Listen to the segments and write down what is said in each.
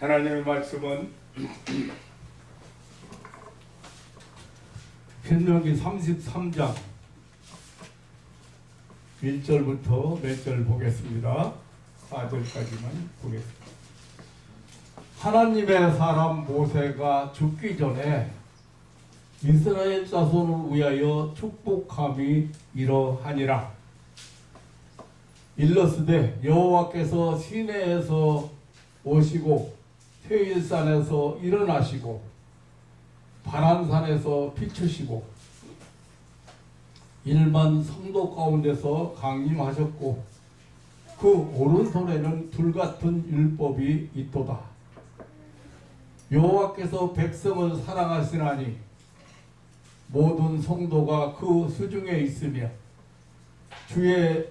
하나님의 말씀은 신명기 33장 1절부터 몇 절 보겠습니다. 4절까지만 보겠습니다. 하나님의 사람 모세가 죽기 전에 이스라엘 자손을 위하여 축복함이 이러하니라. 일러스되 여호와께서 시내에서 오시고 세일산에서 일어나시고 바란산에서 비추시고 일만 성도 가운데서 강림하셨고 그 오른손에는 불같은 율법이 있도다. 여호와께서 백성을 사랑하시나니 모든 성도가 그 수중에 있으며 주의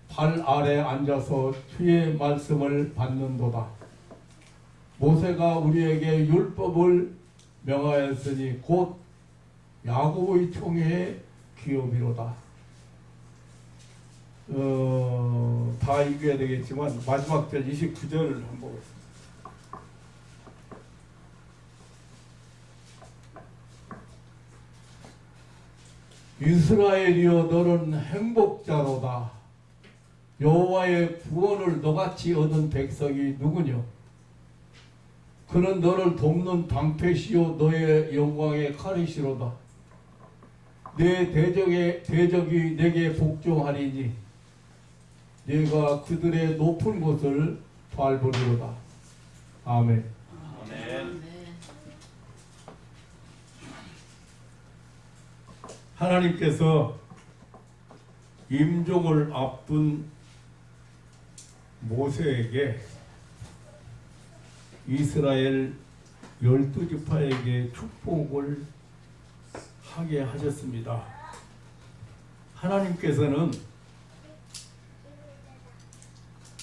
발 아래 앉아서 주의 말씀을 받는도다. 모세가 우리에게 율법을 명하였으니 곧 야곱의 총회의 기업이로다. 다 읽어야 되겠지만 마지막 절 29절을 한번 보겠습니다. 이스라엘이여 너는 행복자로다. 여호와의 구원을 너같이 얻은 백성이 누구냐? 그는 너를 돕는 방패시요 너의 영광의 칼이시로다. 내 대적이 내게 복종하리니 네가 그들의 높은 곳을 밟으리로다. 아멘. 아멘. 하나님께서 임종을 앞둔 모세에게 이스라엘 12지파에게 축복을 하게 하셨습니다. 하나님께서는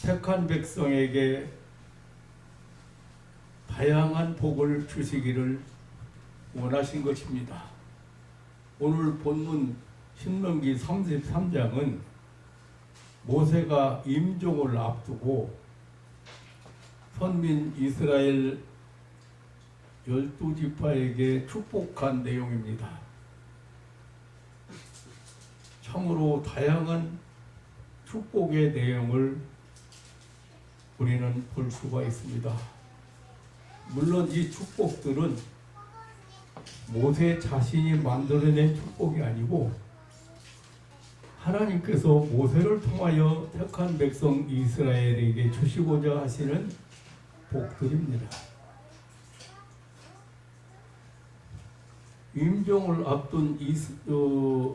택한 백성에게 다양한 복을 주시기를 원하신 것입니다. 오늘 본문 신명기 33장은 모세가 임종을 앞두고 선민 이스라엘 12지파에게 축복한 내용입니다. 참으로 다양한 축복의 내용을 우리는 볼 수가 있습니다. 물론 이 축복들은 모세 자신이 만들어낸 축복이 아니고 하나님께서 모세를 통하여 택한 백성 이스라엘에게 주시고자 하시는 복들입니다. 임종을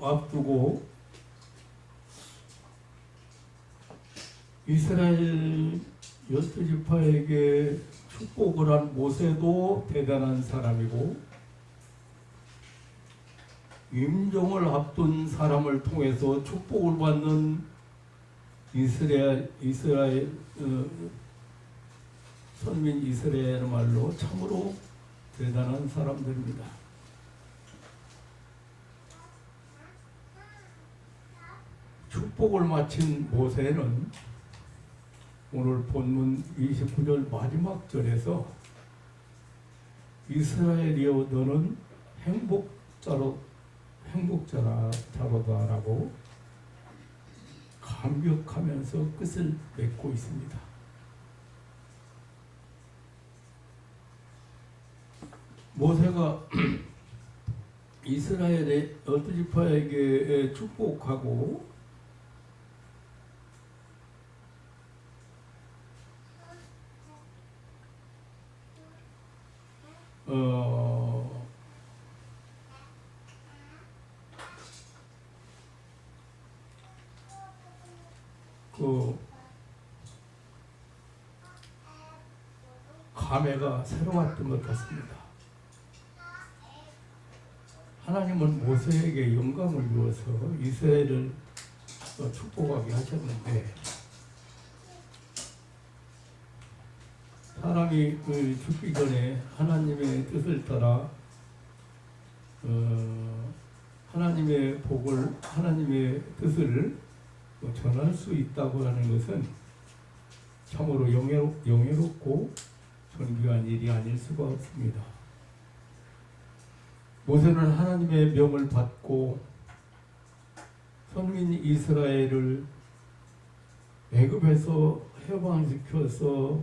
앞두고 이스라엘 12지파에게 축복을 한 모세도 대단한 사람이고 임종을 앞둔 사람을 통해서 축복을 받는 이스라엘 선민 이스라엘 말로 참으로 대단한 사람들입니다. 축복을 마친 모세는 오늘 본문 29절 마지막 절에서 이스라엘이여 너는 행복자로다라고 감격하면서 끝을 맺고 있습니다. 모세가 이스라엘의 12지파에게 축복하고 감회가 새로웠던 것 같습니다. 하나님은 모세에게 영광을 주어서 이스라엘을 축복하게 하셨는데 사람이 죽기 전에 하나님의 뜻을 따라 하나님의 복을 하나님의 뜻을 전할 수 있다고 하는 것은 참으로 영예롭고 존귀한 일이 아닐 수가 없습니다. 모세는 하나님의 명을 받고 선민 이스라엘을 애굽에서 해방시켜서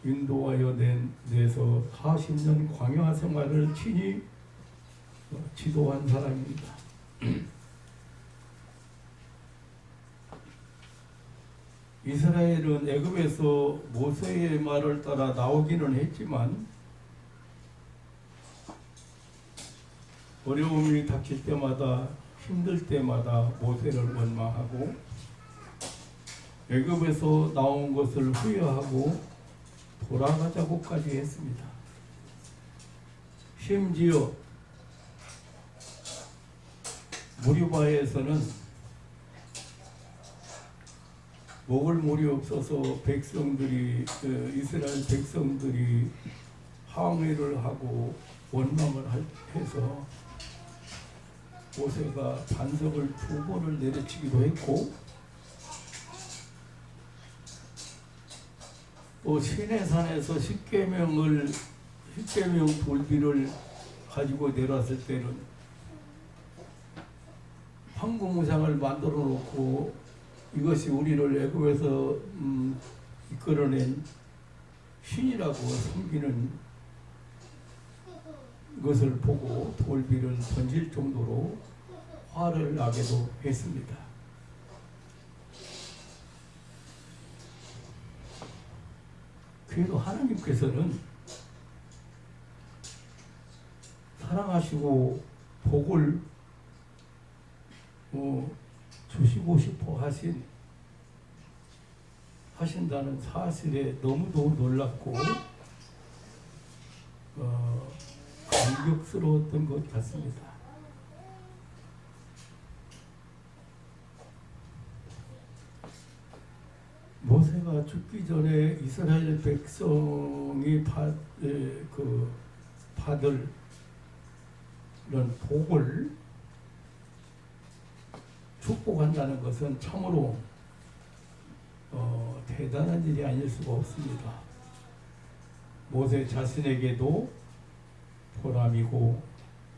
인도하여 내서 40년 광야 생활을 친히 지도한 사람입니다. 이스라엘은 애굽에서 모세의 말을 따라 나오기는 했지만 어려움이 닥칠 때마다 힘들 때마다 모세를 원망하고 애굽에서 나온 것을 후회하고 돌아가자고까지 했습니다. 심지어 무리바에서는 먹을 물이 없어서 이스라엘 백성들이 항해를 하고 원망을 해서 모세가 반석을 2번을 내려치기도 했고 또 시내산에서 십계명 돌비를 가지고 내려왔을 때는 황금우상을 만들어 놓고 이것이 우리를 애굽에서 이끌어낸 신이라고 섬기는 것을 보고 돌비를 던질 정도로 화를 나게도 했습니다. 그래도 하나님께서는 사랑하시고 복을 주시고 싶어 하신다는 사실에 너무도 놀랍고 감격스러웠던 것 같습니다. 모세가 죽기 전에 이스라엘 백성이 받을 이런 복을 축복한다는 것은 참으로 대단한 일이 아닐 수가 없습니다. 모세 자신에게도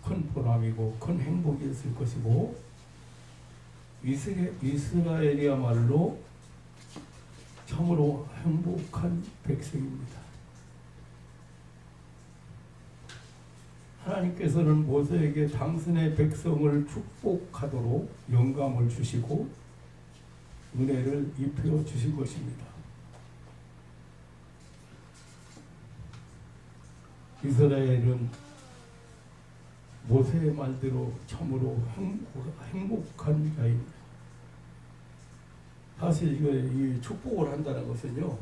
큰 보람이고 큰 행복이었을 것이고 이스라엘이야말로 참으로 행복한 백성입니다. 하나님께서는 모세에게 당신의 백성을 축복하도록 영감을 주시고 은혜를 입혀 주신 것입니다. 이스라엘은 모세의 말대로 참으로 행복한 자입니다. 사실 이 축복을 한다는 것은요,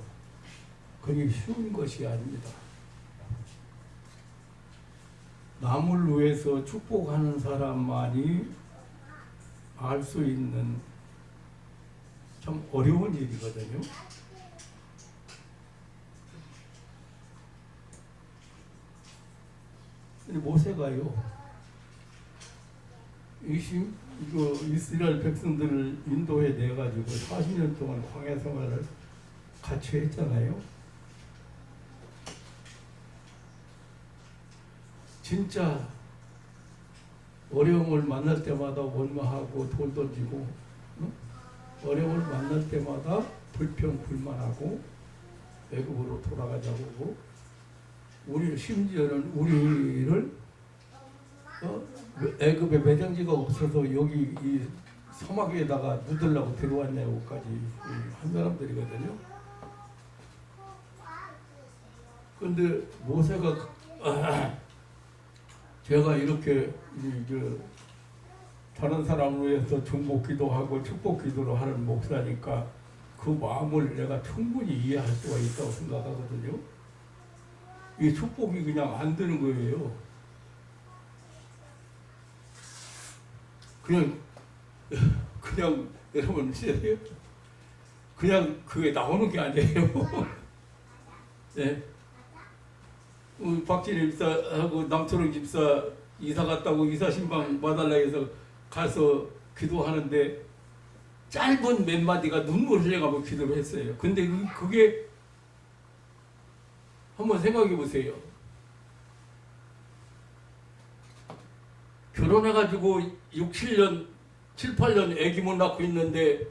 그게 쉬운 것이 아닙니다. 남을 위해서 축복하는 사람만이 알 수 있는 참 어려운 일이거든요. 근데 모세가요, 이스라엘 백성들을 인도해 내가지고 40년 동안 광야 생활을 같이 했잖아요. 진짜 어려움을 만날 때마다 원망하고 돌 던지고, 어려움을 만날 때마다 불평불만하고 애굽으로 돌아가자고 하고, 심지어는 우리를 애굽에 매장지가 없어서 여기 이 사막에다가 묻으려고 들어왔냐고까지 한 사람들이거든요. 그런데 모세가 제가 이렇게 다른 사람을 위해서 중복기도 하고 축복기도를 하는 목사니까 그 마음을 내가 충분히 이해할 수가 있다고 생각하거든요. 이 축복이 그냥 안 되는 거예요. 그냥 여러분 그냥 그게 나오는 게 아니에요. 네. 박진희 집사하고 남초롱 집사 이사 갔다고 이사 신방 봐달라 해서 가서 기도하는데 짧은 몇 마디가 눈물 흘려가고 기도를 했어요. 근데 그게 한번 생각해 보세요. 결혼해가지고 6, 7년, 7, 8년 아기 못 낳고 있는데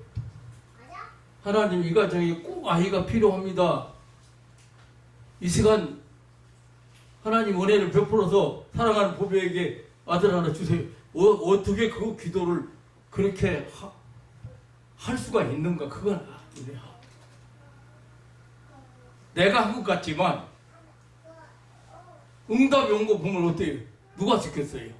하나님 이 가정에 꼭 아이가 필요합니다. 이 시간 하나님 은혜를 베풀어서 사랑하는 보배에게 아들 하나 주세요. 어떻게 그 기도를 그렇게 할 수가 있는가? 그건 아니에요. 내가 한 것 같지만 응답이 온 거 보면 어때요? 누가 지켰어요?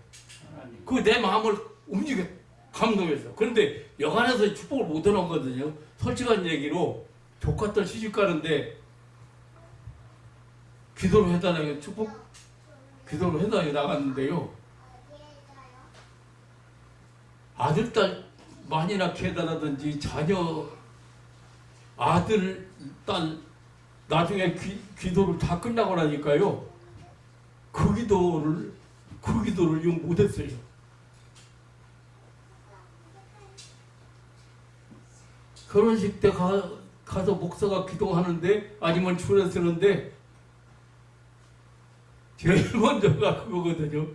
그 내 마음을 움직여 감동했어. 그런데 여간에서 축복을 못 얻었거든요. 솔직한 얘기로 조카들 시집 가는데 기도를 해달라고 축복 기도를 해달라고 나갔는데요. 아들, 딸 많이 낳게 해달라든지 자녀 아들, 딸 나중에 기도를 다 끝나고 나니까요. 그 기도를 용 못했어요. 결혼식 때 가서 목사가 기도하는데 아니면 줄에 서는데 제일 먼저가 그거거든요.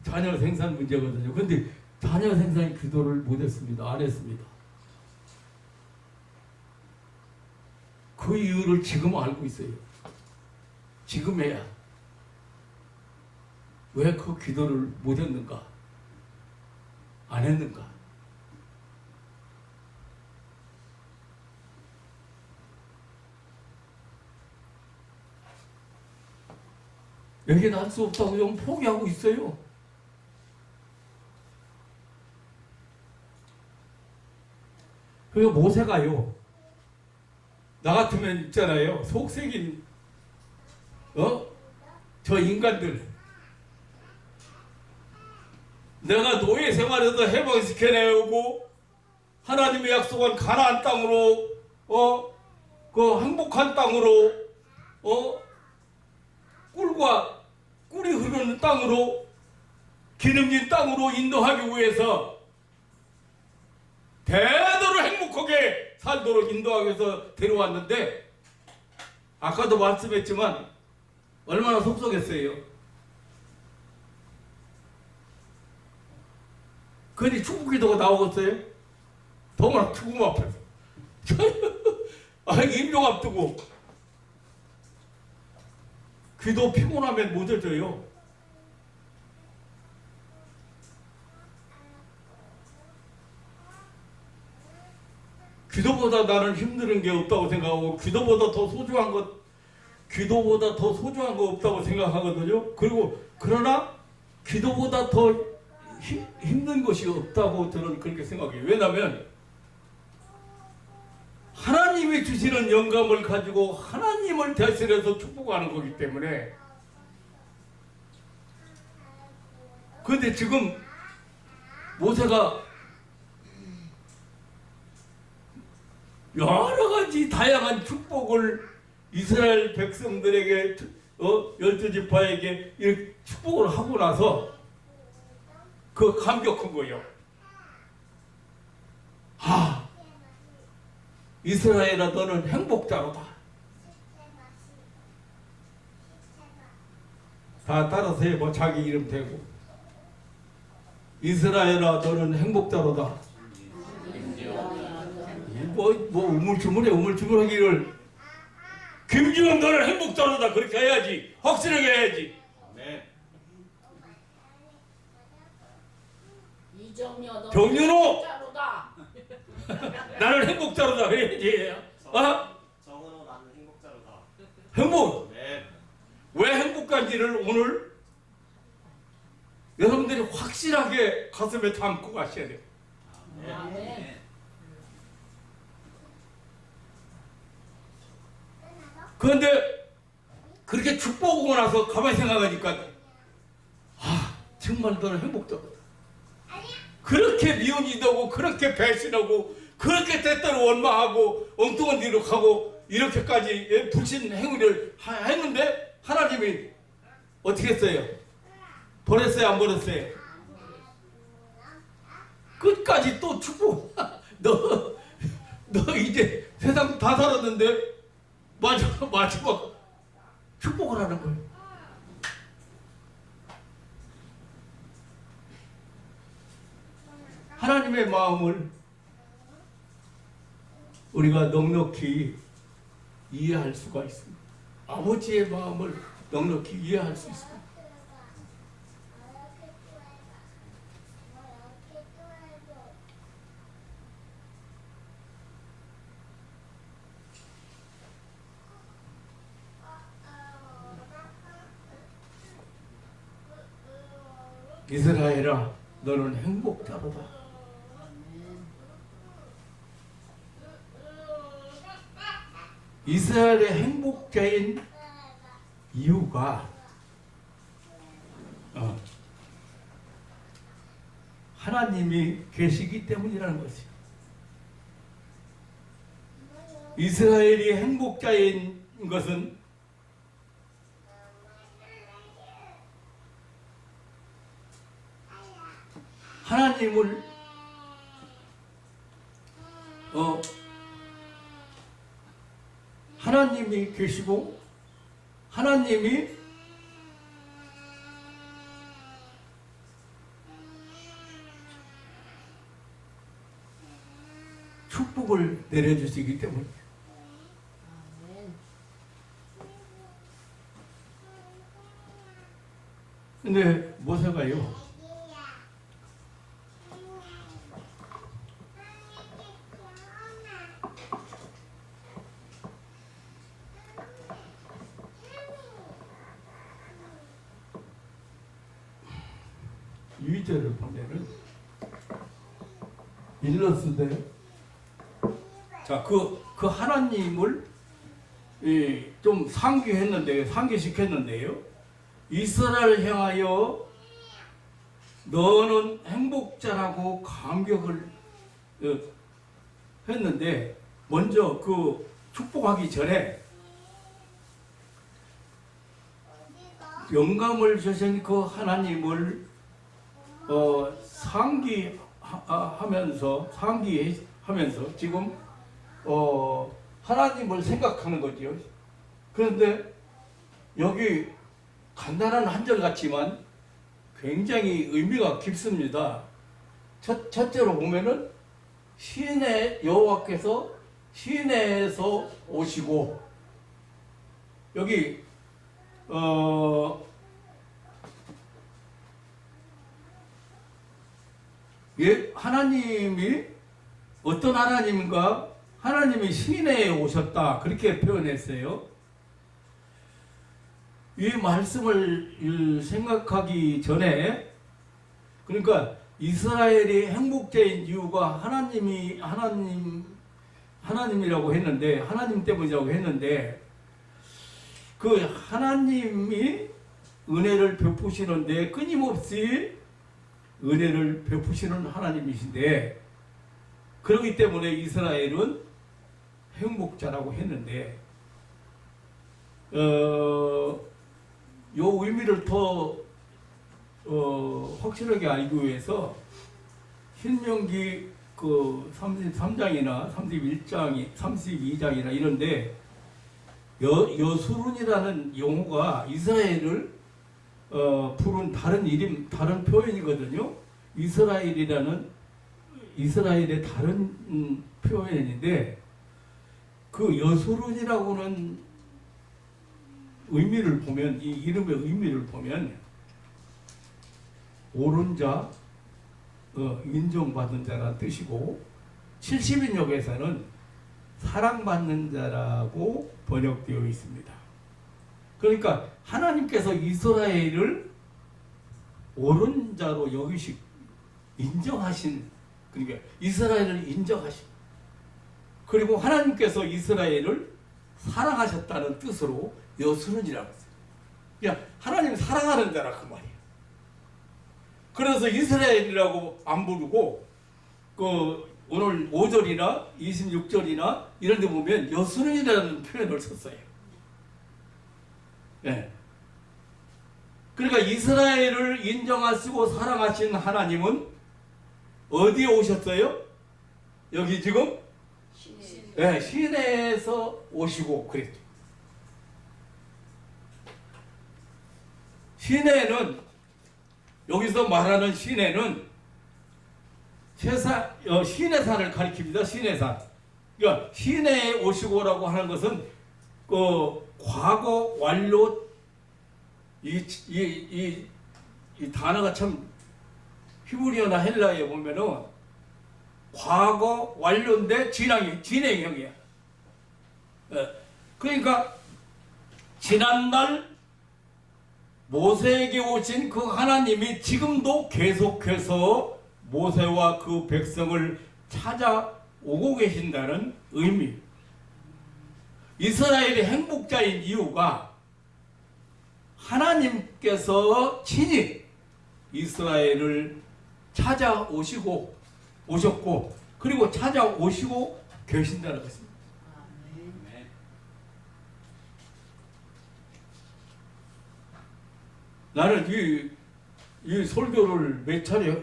자녀 생산 문제거든요. 근데 자녀 생산 기도를 못했습니다. 안 했습니다. 그 이유를 지금 알고 있어요. 지금에야 왜 그 기도를 못했는가? 안 했는가? 여기는 할 수 없다고 좀 포기하고 있어요. 그리고 모세가요. 나 같으면 있잖아요. 속색인 저 인간들 내가 노예 생활에서 해방시켜내고 하나님의 약속한 가나안 땅으로 그 행복한 땅으로 꿀이 흐르는 땅으로 기름진 땅으로 인도하기 위해서 대대로 행복하게 살도록 인도하기 위해서 데려왔는데 아까도 말씀했지만 얼마나 속속했어요. 그런데 축복기도가 나오겠어요? 더구나 죽음 앞에서 임종 앞두고 기도 피곤하면 못 해줘요. 기도보다 나는 힘든 게 없다고 생각하고 기도보다 더 소중한 거 없다고 생각하거든요. 그러나 기도보다 더 힘든 것이 없다고 저는 그렇게 생각해요. 왜냐하면 하나님이 주시는 영감을 가지고 하나님을 대신해서 축복하는 거기 때문에. 그런데 지금 모세가 여러 가지 다양한 축복을 이스라엘 백성들에게 12지파에게 이렇게 축복을 하고 나서 그 감격한 거예요. 이스라엘아 너는 행복자로다. 다 따라서 해. 뭐 자기 이름 대고. 이스라엘아 너는 행복자로다. 뭐 우물쭈물하기를 김지영 너는 행복자로다. 그렇게 해야지. 확실하게 해야지. 정윤호 나는 행복자로다 그래야지. 정은호 나는 행복자로다. 행복. 왜 행복한지를 오늘 여러분들이 확실하게 가슴에 담고 가셔야 돼요. 그런데 그렇게 축복하고 나서 가만히 생각하니까 정말 너는 행복자로다. 그렇게 미운이되고 그렇게 배신하고 그렇게 때때로 원망하고 엉뚱한 일을 하고 이렇게까지 불신 행위를 했는데 하나님이 어떻게 했어요? 버렸어요? 안 버렸어요? 끝까지 또 축복. 너 이제 세상 다 살았는데 마지막 축복을 하는 거예요. 하나님의 마음을 우리가 넉넉히 이해할 수가 있습니다. 아버지의 마음을 넉넉히 이해할 수 있습니다. 이스라엘아, 너는 행복자로다. 이스라엘의 행복자인 이유가 하나님이 계시기 때문이라는 것이에요. 이스라엘이 행복자인 것은 하나님을 하나님이 계시고 하나님이 축복을 내려주시기 때문에. 근데 모세가요, 2절을 보면은 일러스되, 자, 그 하나님을 좀 상기시켰는데요. 이스라엘 향하여 너는 행복자라고 감격을 했는데, 먼저 그 축복하기 전에 영감을 주신 그 하나님을 상기하면서 지금 하나님을 생각하는 거죠. 그런데 여기 간단한 한 절 같지만 굉장히 의미가 깊습니다. 첫째로 보면은 시내 여호와께서 시내에서 오시고, 여기 하나님이 어떤 하나님인가? 하나님이 시내에 오셨다, 그렇게 표현했어요. 이 말씀을 생각하기 전에, 그러니까 이스라엘이 행복자인 이유가 하나님이라고 했는데, 하나님 때문이라고 했는데, 그 하나님이 은혜를 베푸시는데 끊임없이 은혜를 베푸시는 하나님이신데, 그렇기 때문에 이스라엘은 행복자라고 했는데, 요 의미를 더 확실하게 알기 위해서 신명기 그 33장이나 32장이나 이런데 여수룬이라는 용어가 이스라엘을 부른 다른 표현이거든요. 이스라엘의 다른 표현인데, 그 여수룬이라고는 의미를 보면, 이 이름의 의미를 보면 옳은 자, 인정받는 자라는 뜻이고, 70인역에서는 사랑받는 자라고 번역되어 있습니다. 그러니까 하나님께서 이스라엘을 옳은 자로 인정하신, 그러니까 이스라엘을 인정하신, 그리고 하나님께서 이스라엘을 사랑하셨다는 뜻으로 여수른이라고 했어요. 그냥 하나님 사랑하는 자라, 그 말이에요. 그래서 이스라엘이라고 안 부르고, 오늘 5절이나 26절이나 이런 데 보면 여수른이라는 표현을 썼어요. 네. 그러니까 이스라엘을 인정하시고 사랑하신 하나님은 어디에 오셨어요? 여기 지금 시내에서 오시고 그랬죠. 시내는 여기서 말하는 시내는 시내산을 가리킵니다. 시내산. 그러니까 시내에 오시고라고 하는 것은 그 과거 완료 이 단어가 참 히브리어나 헬라어에 보면은 과거 완료인데 진행형이야. 그러니까 지난날 모세에게 오신 그 하나님이 지금도 계속해서 모세와 그 백성을 찾아오고 계신다는 의미. 이스라엘의 행복자인 이유가 하나님께서 친히 이스라엘을 찾아오셨고 그리고 찾아오시고 계신다는 것입니다. 나는 이 설교를 몇 차례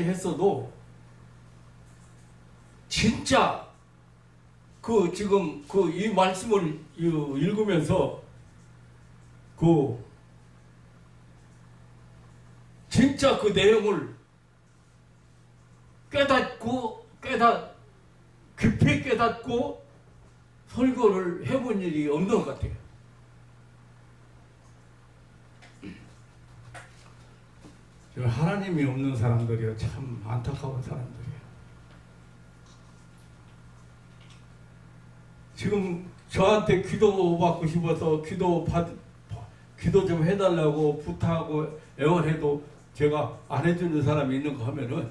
했어도 진짜 지금 이 말씀을 읽으면서 진짜 그 내용을 깊이 깨닫고 설교를 해본 일이 없는 것 같아요. 하나님이 없는 사람들이요, 참 안타까운 사람들이에요. 지금 저한테 기도받고 싶어서 기도 좀 해달라고 부탁하고 애원해도 제가 안 해주는 사람이 있는 거 하면은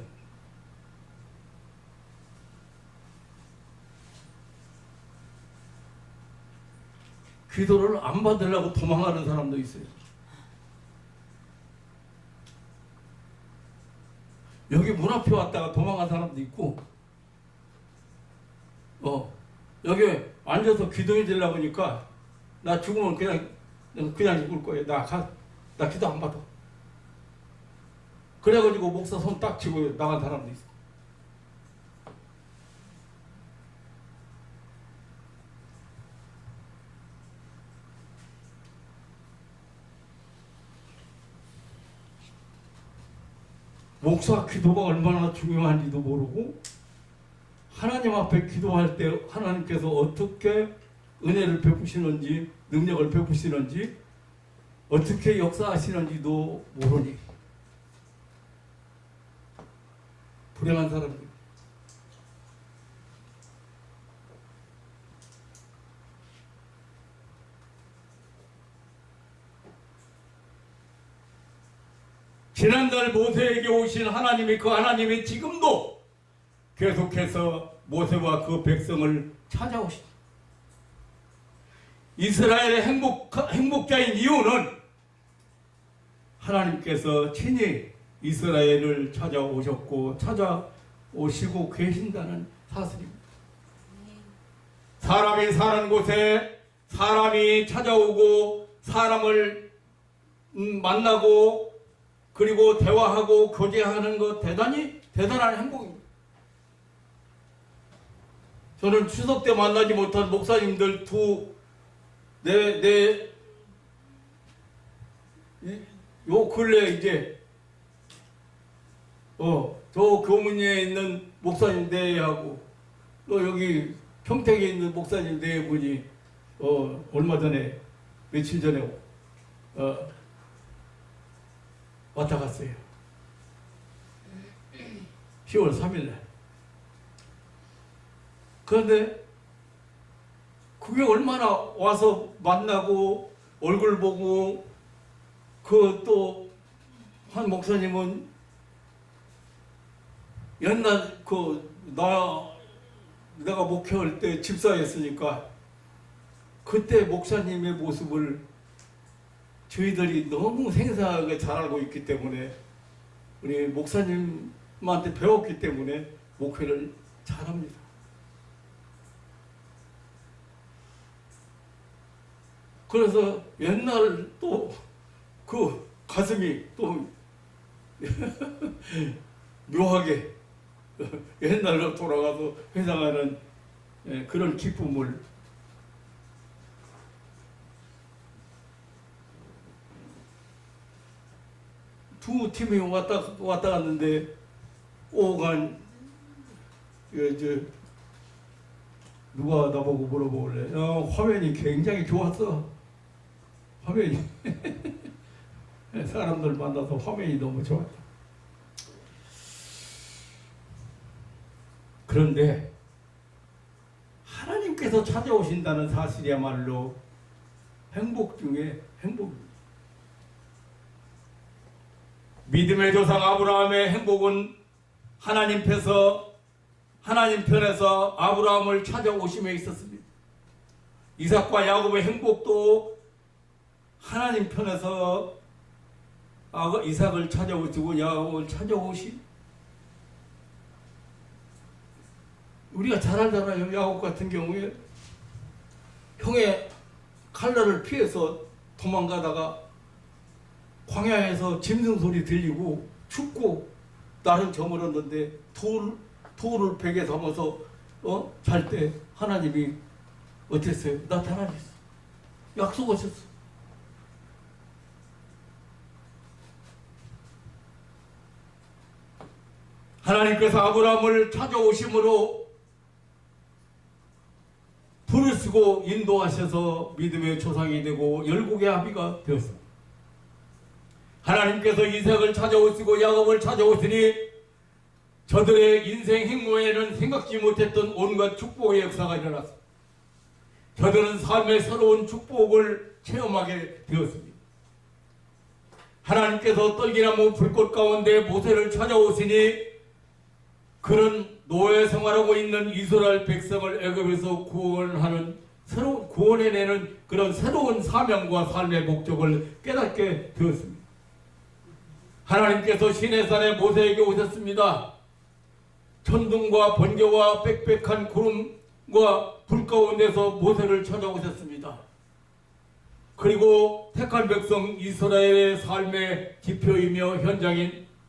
기도를 안 받으려고 도망가는 사람도 있어요. 여기 문 앞에 왔다가 도망간 사람도 있고, 여기 앉아서 기도해 주려고 하니까, 나 죽으면 그냥 죽을 거예요. 나 기도 안 받아. 그래가지고 목사 손 딱 쥐고 나간 사람도 있어. 목사 기도가 얼마나 중요한지도 모르고 하나님 앞에 기도할 때 하나님께서 어떻게 은혜를 베푸시는지 능력을 베푸시는지 어떻게 역사하시는지도 모르니 불행한 사람들. 지난달 모세에게 오신 하나님이 그 하나님이 지금도 계속해서 모세와 그 백성을 찾아오신 이스라엘의 행복자인 이유는 하나님께서 친히 이스라엘을 찾아오셨고 찾아오시고 계신다는 사실입니다. 사람이 사는 곳에 사람이 찾아오고 사람을 만나고 그리고 대화하고 교제하는 것 대단한 행복입니다. 저는 추석 때 만나지 못한 목사님들 요 근래 이제 저 교문에 있는 목사님 네하고 또 여기 평택에 있는 목사님 네 분이 얼마 전에 며칠 전에 왔다 갔어요. 10월 3일 날. 그런데 그게 얼마나 와서 만나고 얼굴 보고 또 한 목사님은 옛날 내가 목회할 때 집사였으니까 그때 목사님의 모습을 저희들이 너무 생생하게 잘 알고 있기 때문에 우리 목사님한테 배웠기 때문에 목회를 잘합니다. 그래서 옛날 또 그 가슴이 또 묘하게 옛날로 돌아가서 회상하는 그런 기쁨을 두 팀이 왔다 갔는데 오간 누가 나보고 물어보길래 화면이 굉장히 좋았어. 화면이 사람들 만나서 화면이 너무 좋았다. 그런데 하나님께서 찾아오신다는 사실이야말로 행복 중에 행복입니다. 믿음의 조상 아브라함의 행복은 하나님 편에서 아브라함을 찾아오심에 있었습니다. 이삭과 야곱의 행복도 하나님 편에서 이삭을 찾아오시고 야곱을 찾아오신, 우리가 잘 알잖아요. 야곱 같은 경우에 형의 칼날을 피해서 도망가다가 광야에서 짐승 소리 들리고 춥고 날은 저물었는데 돌을 베개 삼아서 잘 때 하나님이 어땠어요? 나타나셨어. 약속하셨어. 하나님께서 아브라함을 찾아오심으로 불을 쓰고 인도하셔서 믿음의 조상이 되고 열국의 아비가 되었습니다. 하나님께서 이삭을 찾아오시고 야곱을 찾아오시니 저들의 인생 행로에는 생각지 못했던 온갖 축복의 역사가 일어났습니다. 저들은 삶의 새로운 축복을 체험하게 되었습니다. 하나님께서 떨기나무 불꽃 가운데 모세를 찾아오시니 그는 노예 생활하고 있는 이스라엘 백성을 애굽에서 구원해내는 그런 새로운 사명과 삶의 목적을 깨닫게 되었습니다. 하나님께서 시내산에 모세에게 오셨습니다. 천둥과 번개와 빽빽한 구름과 불 가운데서 모세를 찾아오셨습니다. 그리고 택한 백성 이스라엘의 삶의 지표이며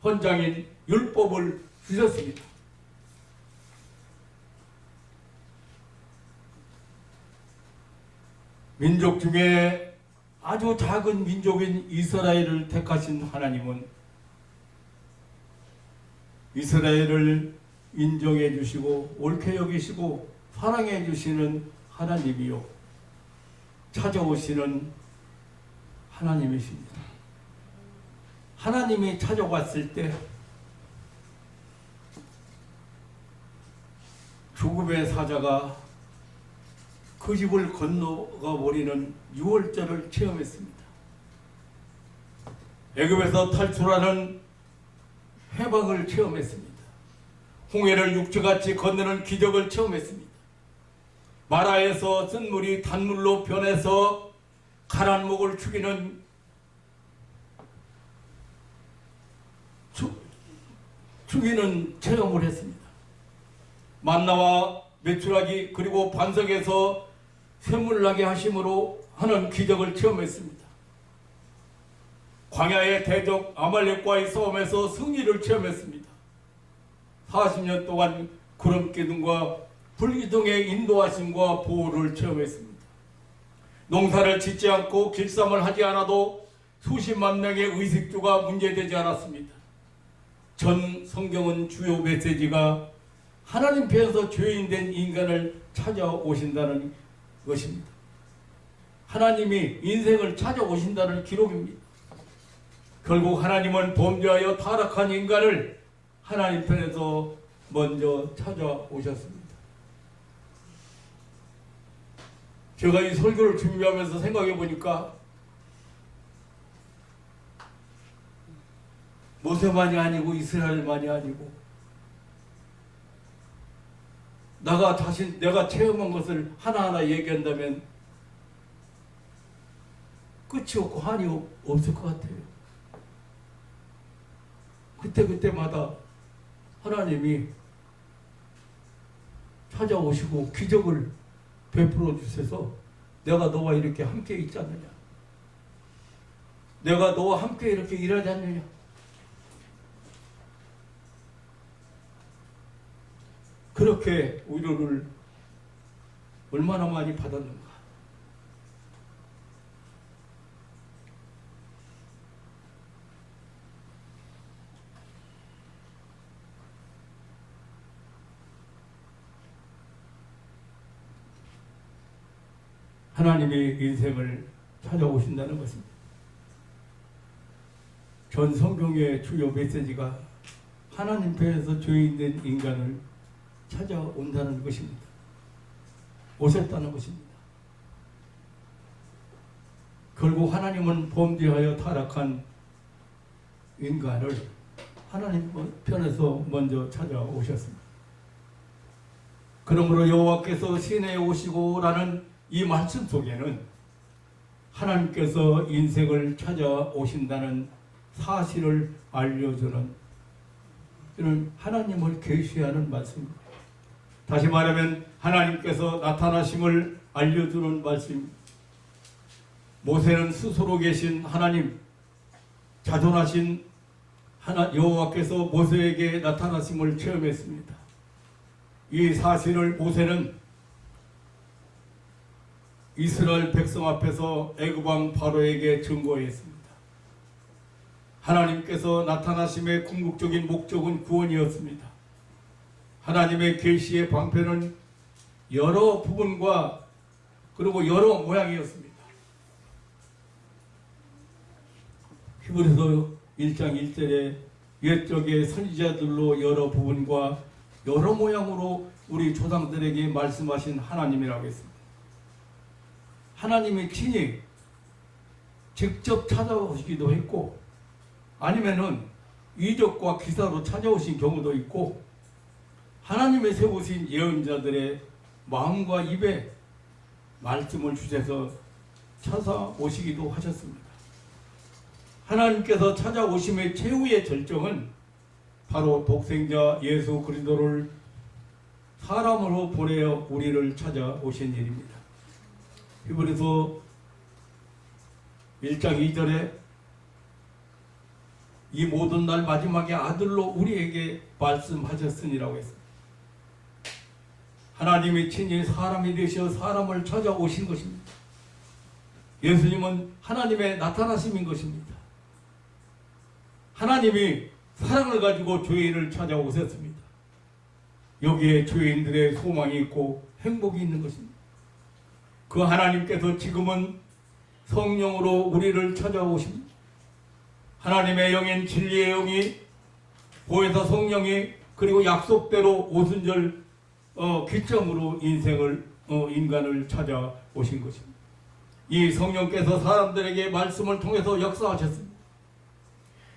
헌장인 율법을 주셨습니다. 민족 중에 아주 작은 민족인 이스라엘을 택하신 하나님은 이스라엘을 인정해 주시고 옳게 여기시고 사랑해 주시는 하나님이요 찾아오시는 하나님이십니다. 하나님이 찾아왔을 때 죽음의 사자가 그 집을 건너가 버리는 유월절을 체험했습니다. 애굽에서 탈출하는 해방을 체험했습니다. 홍해를 육지같이 건너는 기적을 체험했습니다. 마라에서 쓴 물이 단물로 변해서 가난 목을 죽이는 체험을 했습니다. 만나와 메추라기 그리고 반석에서 샘물나게 하심으로 하는 기적을 체험했습니다. 광야의 대적 아말렉과의 싸움에서 승리를 체험했습니다. 40년 동안 구름기둥과 불기둥의 인도하심과 보호를 체험했습니다. 농사를 짓지 않고 길쌈을 하지 않아도 수십만 명의 의식주가 문제되지 않았습니다. 전 성경은 주요 메시지가 하나님 편에서 죄인된 인간을 찾아오신다는 것입니다. 하나님이 인생을 찾아오신다는 기록입니다. 결국 하나님은 범죄하여 타락한 인간을 하나님 편에서 먼저 찾아오셨습니다. 제가 이 설교를 준비하면서 생각해 보니까 모세만이 아니고 이스라엘만이 아니고 내가 체험한 것을 하나하나 얘기한다면 끝이 없고 한이 없을 것 같아요. 그때마다 하나님이 찾아오시고 기적을 베풀어 주셔서 내가 너와 이렇게 함께 있지 않느냐, 내가 너와 함께 이렇게 일하지 않느냐, 그렇게 위로를 얼마나 많이 받았는가. 하나님이 인생을 찾아오신다는 것입니다. 전 성경의 주요 메시지가 하나님 편에서 죄인된 인간을 찾아온다는 것입니다. 오셨다는 것입니다. 결국 하나님은 범죄하여 타락한 인간을 하나님 편에서 먼저 찾아오셨습니다. 그러므로 여호와께서 시내에 오시고라는 이 말씀 속에는 하나님께서 인생을 찾아오신다는 사실을 알려주는 이런 하나님을 계시하는 말씀입니다. 다시 말하면 하나님께서 나타나심을 알려주는 말씀입니다. 모세는 스스로 계신 하나님, 자존하신 여호와께서 모세에게 나타나심을 체험했습니다. 이 사실을 모세는 이스라엘 백성 앞에서 애굽 왕 바로에게 증거했습니다. 하나님께서 나타나심의 궁극적인 목적은 구원이었습니다. 하나님의 계시의 방편은 여러 부분과 그리고 여러 모양이었습니다. 히브리서 1장 1절에 옛적의 선지자들로 여러 부분과 여러 모양으로 우리 조상들에게 말씀하신 하나님이라고 했습니다. 하나님이 친히 직접 찾아오시기도 했고 아니면은 이적과 기사로 찾아오신 경우도 있고 하나님의 세우신 예언자들의 마음과 입에 말씀을 주셔서 찾아오시기도 하셨습니다. 하나님께서 찾아오심의 최후의 절정은 바로 독생자 예수 그리스도를 사람으로 보내어 우리를 찾아오신 일입니다. 히브리서 1장 2절에 이 모든 날 마지막에 아들로 우리에게 말씀하셨으니라고 했습니다. 하나님이 친히 사람이 되셔 사람을 찾아오신 것입니다. 예수님은 하나님의 나타나심인 것입니다. 하나님이 사랑을 가지고 죄인을 찾아오셨습니다. 여기에 죄인들의 소망이 있고 행복이 있는 것입니다. 그 하나님께서 지금은 성령으로 우리를 찾아오십니다. 하나님의 영인 진리의 영이 보혜사 성령이 그리고 약속대로 오순절 기점으로 인간을 찾아오신 것입니다. 이 성령께서 사람들에게 말씀을 통해서 역사하셨습니다.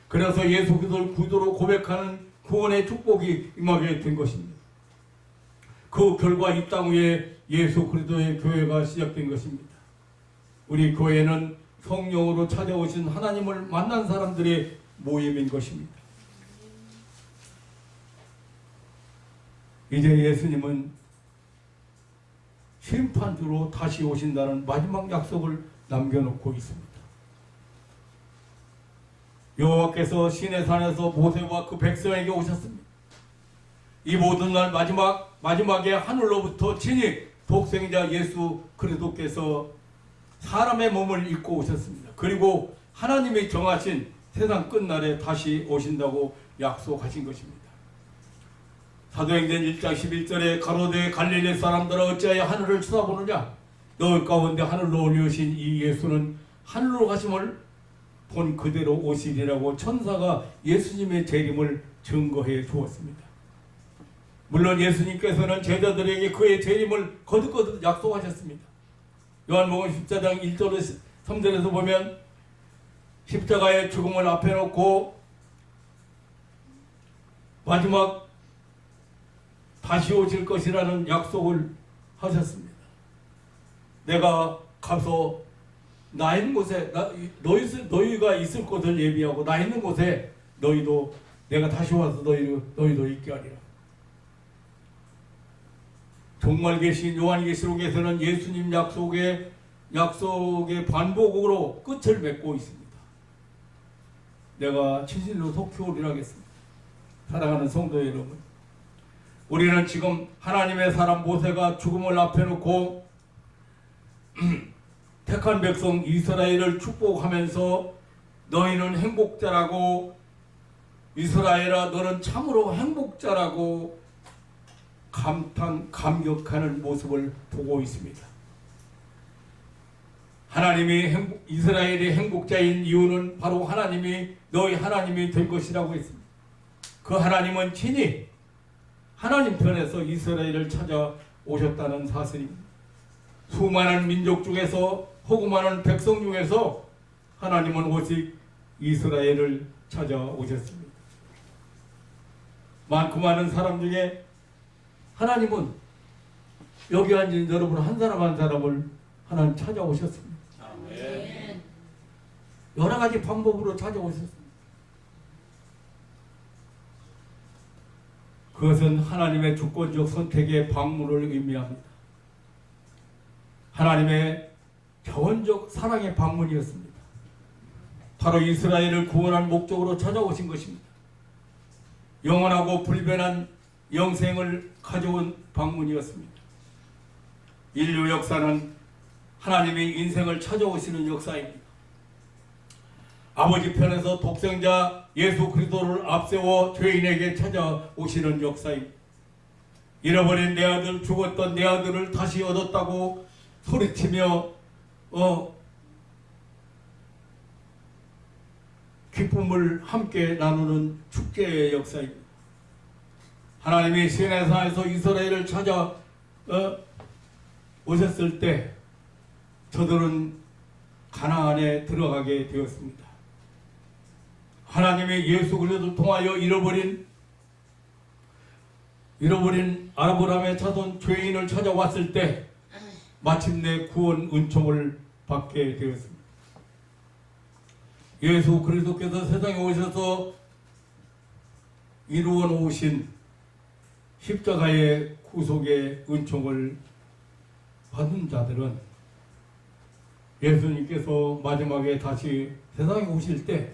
그래서 예수 그리스도를 구주로 고백하는 구원의 축복이 임하게 된 것입니다. 그 결과 이 땅 위에 예수 그리스도의 교회가 시작된 것입니다. 우리 교회는 성령으로 찾아오신 하나님을 만난 사람들의 모임인 것입니다. 이제 예수님은 심판주로 다시 오신다는 마지막 약속을 남겨놓고 있습니다. 여호와께서 시내산에서 모세와 그 백성에게 오셨습니다. 이 모든 날 마지막에 하늘로부터 친히 독생자 예수 그리스도께서 사람의 몸을 입고 오셨습니다. 그리고 하나님이 정하신 세상 끝날에 다시 오신다고 약속하신 것입니다. 사도행전 1장 11절에 가로되 갈릴리 사람들아 어찌하여 하늘을 쳐다보느냐 너희 가운데 하늘로 올려오신 이 예수는 하늘로 가심을 본 그대로 오시리라고 천사가 예수님의 재림을 증거해 주었습니다. 물론 예수님께서는 제자들에게 그의 재림을 거듭거듭 약속하셨습니다. 요한복음 14장 1절에서 3절에서 보면 십자가의 죽음을 앞에 놓고 마지막 다시 오실 것이라는 약속을 하셨습니다. 내가 가서 나 있는 곳에 너희가 있을 곳을 예비하고 나 있는 곳에 너희도 내가 다시 와서 너희도 있게 하리라. 정말 계신 요한계시록에서는 예수님 약속의 반복으로 끝을 맺고 있습니다. 내가 진실로 속히 하겠습니다. 사랑하는 성도 여러분, 우리는 지금 하나님의 사람 모세가 죽음을 앞에 놓고 택한 백성 이스라엘을 축복하면서 너희는 행복자라고 이스라엘아 너는 참으로 행복자라고 감격하는 모습을 보고 있습니다. 하나님이 이스라엘의 행복자인 이유는 바로 하나님이 너희 하나님이 될 것이라고 했습니다. 그 하나님은 친히 하나님 편에서 이스라엘을 찾아오셨다는 사실입니다. 수많은 민족 중에서 혹은 많은 백성 중에서 하나님은 오직 이스라엘을 찾아오셨습니다. 많고 많은 사람 중에 하나님은 여기 앉은 여러분 한 사람 한 사람을 하나님 찾아오셨습니다. 아멘. 여러 가지 방법으로 찾아오셨습니다. 그것은 하나님의 주권적 선택의 방문을 의미합니다. 하나님의 자원적 사랑의 방문이었습니다. 바로 이스라엘을 구원할 목적으로 찾아오신 것입니다. 영원하고 불변한 영생을 가져온 방문이었습니다. 인류 역사는 하나님의 인생을 찾아오시는 역사입니다. 아버지 편에서 독생자 예수 그리스도를 앞세워 죄인에게 찾아오시는 역사입니다. 잃어버린 내 아들, 죽었던 내 아들을 다시 얻었다고 소리치며 기쁨을 함께 나누는 축제의 역사입니다. 하나님이 시내산에서 이스라엘을 찾아 오셨을 때 저들은 가나안에 들어가게 되었습니다. 하나님의 예수 그리스도를 통하여 잃어버린 아브라함의 자손 죄인을 찾아왔을 때 마침내 구원 은총을 받게 되었습니다. 예수 그리스도께서 세상에 오셔서 이루어 놓으신 십자가의 구속의 은총을 받은 자들은 예수님께서 마지막에 다시 세상에 오실 때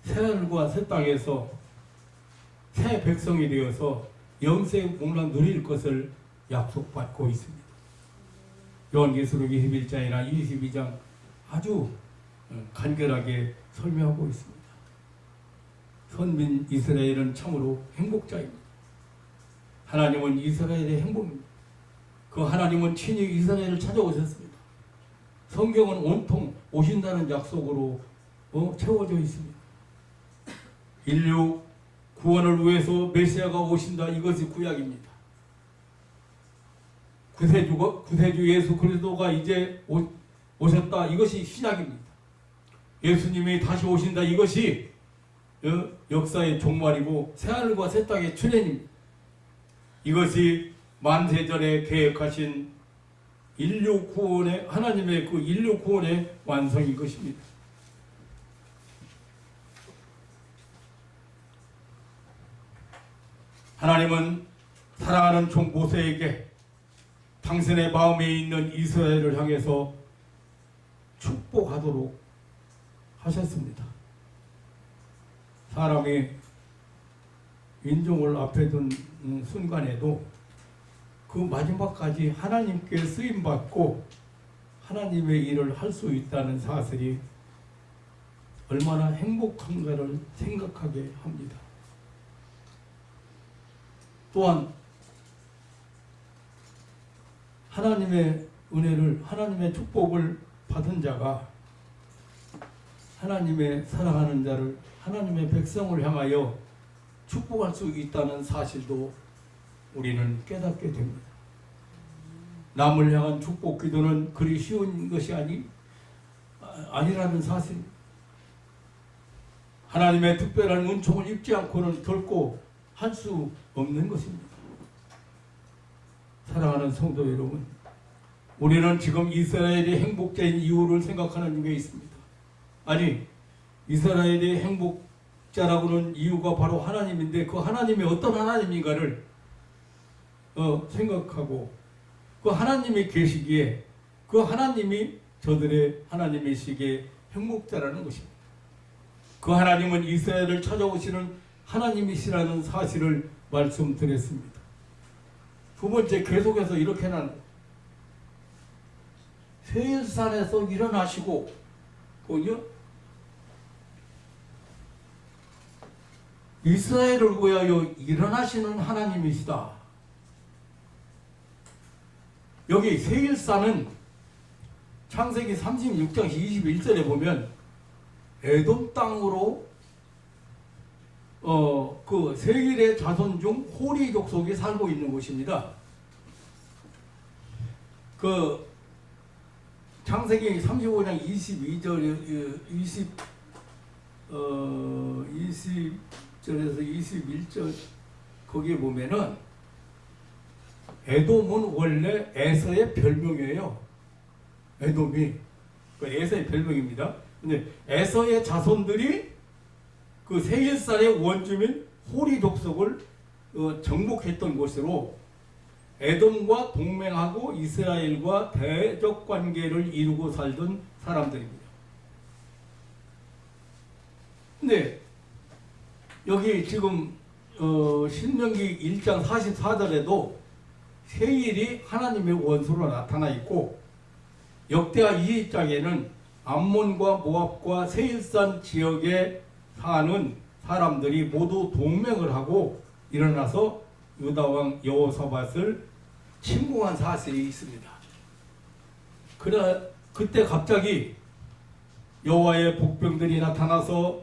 새하늘과 새 땅에서 새 백성이 되어서 영생 복락 누릴 것을 약속받고 있습니다. 요한계시록 21장이나 22장 아주 간결하게 설명하고 있습니다. 선민 이스라엘은 참으로 행복자입니다. 하나님은 이스라엘의 행복입니다. 그 하나님은 친히 이스라엘을 찾아오셨습니다. 성경은 온통 오신다는 약속으로 채워져 있습니다. 인류 구원을 위해서 메시아가 오신다, 이것이 구약입니다. 구세주 예수 그리스도가 이제 오셨다, 이것이 신약입니다. 예수님이 다시 오신다, 이것이 역사의 종말이고 새하늘과 새 땅의 출현입니다. 이것이 만세전에 계획하신 인류 구원의 하나님의 그 인류 구원의 완성인 것입니다. 하나님은 사랑하는 종 모세에게 당신의 마음에 있는 이스라엘을 향해서 축복하도록 하셨습니다. 사람이 인종을 앞에 둔 순간에도 그 마지막까지 하나님께 쓰임받고 하나님의 일을 할 수 있다는 사실이 얼마나 행복한가를 생각하게 합니다. 또한 하나님의 은혜를, 하나님의 축복을 받은 자가 하나님의 사랑하는 자를, 하나님의 백성을 향하여 축복할 수 있다는 사실도 우리는 깨닫게 됩니다. 남을 향한 축복 기도는 그리 쉬운 것이 아니라는 사실. 하나님의 특별한 은총을 입지 않고는 결코 할 수 없는 것입니다. 사랑하는 성도 여러분, 우리는 지금 이스라엘이 행복자인 이유를 생각하는 중에 있습니다. 아니, 이스라엘이 행복자라고는 이유가 바로 하나님인데 그 하나님이 어떤 하나님인가를 생각하고 그 하나님이 계시기에 그 하나님이 저들의 하나님이시기에 행복자라는 것입니다. 그 하나님은 이스라엘을 찾아오시는 하나님이시라는 사실을 말씀드렸습니다. 두 번째, 계속해서 이렇게 나는 세일산에서 일어나시고 이스라엘을 위하여 일어나시는 창세기 36장 21절에 보면 에돔 땅으로 그 세일의 자손 중 호리 족속이 살고 있는 곳입니다. 그 창세기 35장 22절 20절에서 21절 거기에 보면은 에돔은 원래 에서의 별명이에요. 에돔이 그 에서의 별명입니다. 근데 에서의 자손들이 그 세일산의 원주민 호리 족속을 정복했던 곳으로 에돔과 동맹하고 이스라엘과 대적 관계를 이루고 살던 사람들입니다. 근데 여기 지금 신명기 1장 44절에도 세일이 하나님의 원수로 나타나 있고 역대하 20장에는 암몬과 모압과 세일산 지역에 사는 사람들이 모두 동맹을 하고 일어나서 유다왕 여호사밧을 침공한 사실이 있습니다. 그때 갑자기 여호와의 복병들이 나타나서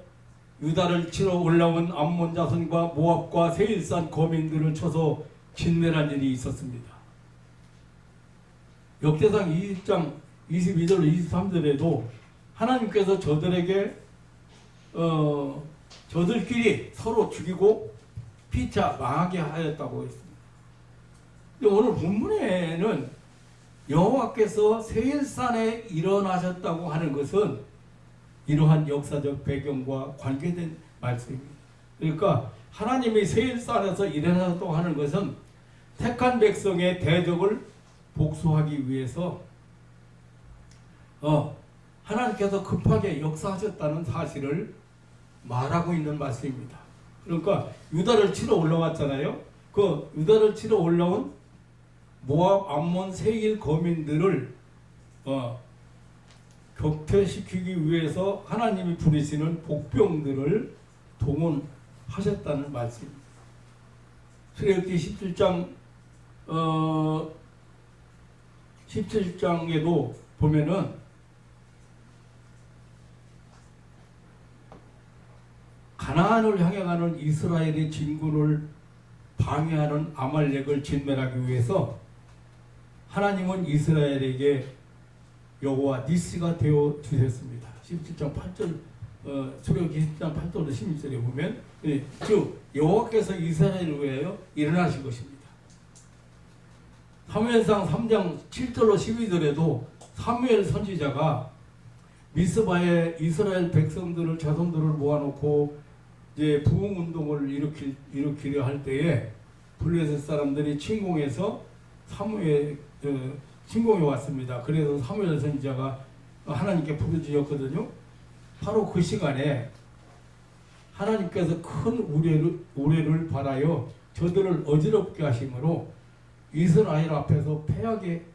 유다를 치러 올라온 암몬 자손과 모압과 세일산 거민들을 쳐서 진멸한 일이 있었습니다. 역대상 20장 22절 23절에도 하나님께서 저들에게 저들끼리 서로 죽이고 피차 망하게 하였다고 했습니다. 오늘 본문에는 여호와께서 세일산에 일어나셨다고 하는 것은 이러한 역사적 배경과 관계된 말씀입니다. 그러니까 하나님이 세일산에서 일어나셨다고 하는 것은 택한 백성의 대적을 복수하기 위해서 하나님께서 급하게 역사하셨다는 사실을 말하고 있는 말씀입니다. 그러니까 유다를 치러 올라왔잖아요. 그 유다를 치러 올라온 모압, 암몬, 세일 거민들을 격퇴시키기 위해서 하나님이 부르시는 복병들을 동원하셨다는 말씀입니다. 출애굽기 17장에도 보면은 가나안을 향해 가는 이스라엘의 진군을 방해하는 아말렉을 진멸하기 위해서 하나님은 이스라엘에게 여호와 니스가 되어 주셨습니다. 17장 8절 출애굽기 17장 8절로 16절에 보면 즉 여호와께서 이스라엘을 위하여 일어나신 것입니다. 사무엘상 3장 7절로 12절에도 사무엘 선지자가 미스바에 이스라엘 백성들을 자손들을 모아놓고 이제 부흥 운동을 일으키려 할 때에 블레셋 사람들이 침공해서 침공해 왔습니다. 그래서 사무엘 선지자가 하나님께 부르짖었거든요. 바로 그 시간에 하나님께서 큰 우레를 발하여 저들을 어지럽게 하심으로 이스라엘 앞에서 패하게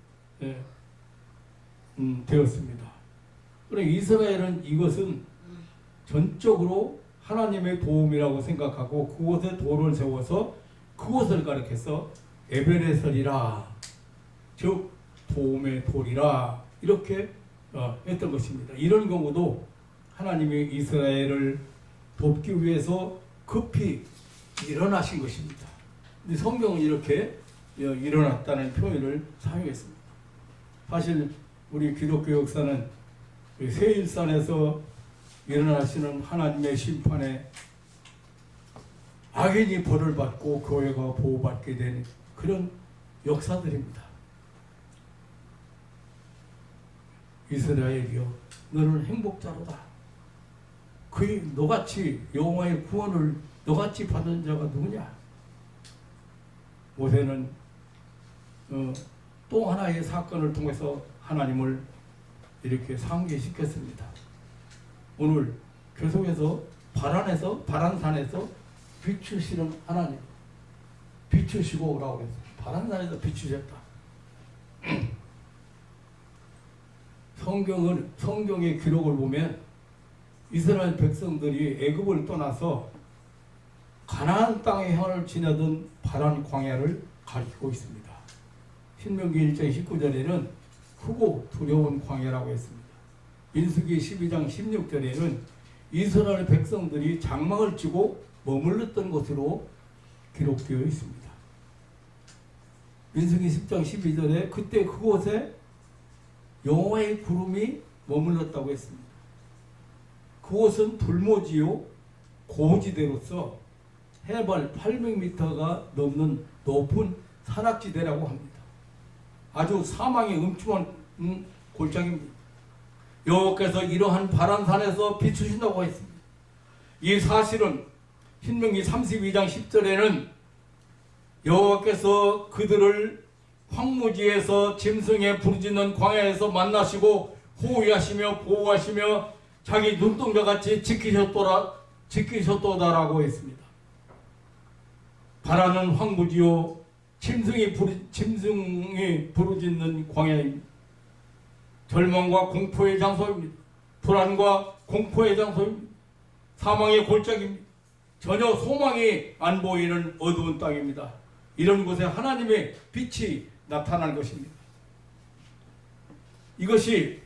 되었습니다. 그러나 이스라엘은 이것은 전적으로 하나님의 도움이라고 생각하고 그곳에 돌을 세워서 그곳을 가리켜서 에베네셀이라, 즉 도움의 돌이라 이렇게 했던 것입니다. 이런 경우도 하나님이 이스라엘을 돕기 위해서 급히 일어나신 것입니다. 근데 성경은 이렇게 일어났다는 표현을 사용했습니다. 사실 우리 기독교 역사는 세일산에서 일어나시는 하나님의 심판에 악인이 벌을 받고 교회가 보호받게 된 그런 역사들입니다. 이스라엘이여 너는 행복자로다. 너같이 여호와의 구원을 너같이 받은 자가 누구냐? 모세는 또 하나의 사건을 통해서 하나님을 이렇게 상기시켰습니다. 오늘 계속해서 바란산에서 비추시는 하나님, 비추시고 오라고 그랬어요. 바란산에서 비추셨다. 성경의 기록을 보면 이스라엘 백성들이 애굽을 떠나서 가나안 땅의 향을 지나던 바란 광야를 가리키고 있습니다. 신명기 1장 19절에는 크고 두려운 광야라고 했습니다. 민수기 12장 16절에는 이스라엘 백성들이 장막을 치고 머물렀던 것으로 기록되어 있습니다. 민수기 10장 12절에 그때 그곳에 여호와의 구름이 머물렀다고 했습니다. 그곳은 불모지요 고지대로서 해발 800m가 넘는 높은 산악지대라고 합니다. 아주 사망의 음침한 골짜기입니다. 여호와께서 이러한 바란산에서 비추신다고 했습니다. 이 사실은 신명기 32장 10절에는 여호와께서 그들을 황무지에서 짐승의 부르짖는 광야에서 만나시고 호위하시며 보호하시며 자기 눈동자같이 지키셨도다라고 했습니다. 바라는 황무지요 짐승이 부르짖는 광야입니다. 절망과 공포의 장소입니다. 불안과 공포의 장소입니다. 사망의 골짜기입니다. 전혀 소망이 안 보이는 어두운 땅입니다. 이런 곳에 하나님의 빛이 나타난 것입니다. 이것이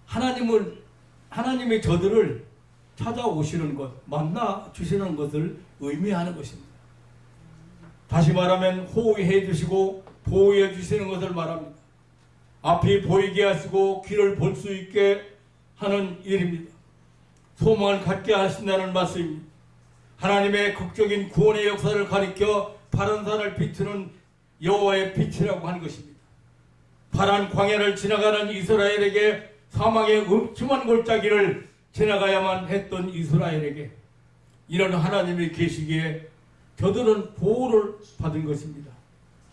하나님의 저들을 찾아오시는 것, 만나 주시는 것을 의미하는 것입니다. 다시 말하면 호위해 주시고 보호해 주시는 것을 말합니다. 앞이 보이게 하시고 귀를 볼 수 있게 하는 일입니다. 소망을 갖게 하신다는 말씀입니다. 하나님의 극적인 구원의 역사를 가리켜 파란 산을 비추는 여호와의 빛이라고 하는 것입니다. 파란 광야를 지나가는 이스라엘에게 사망의 음침한 골짜기를 지나가야만 했던 이스라엘에게 이런 하나님이 계시기에 저들은 보호를 받은 것입니다.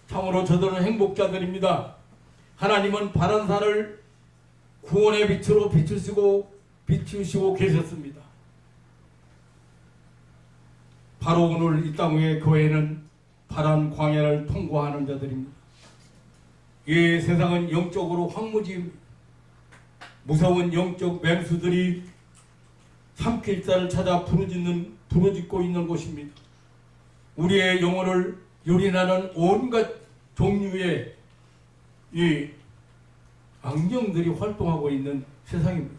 참으로 저들은 행복자들입니다. 하나님은 파란 산을 구원의 빛으로 비추시고 계셨습니다. 바로 오늘 이 땅의 교회는 파란 광야를 통과하는 자들입니다. 이 세상은 영적으로 황무지입니다. 무서운 영적 맹수들이 삼킬 자를 찾아 부르짖고 있는 곳입니다. 우리의 영혼을 유린하는 온갖 종류의 이 악령들이 활동하고 있는 세상입니다.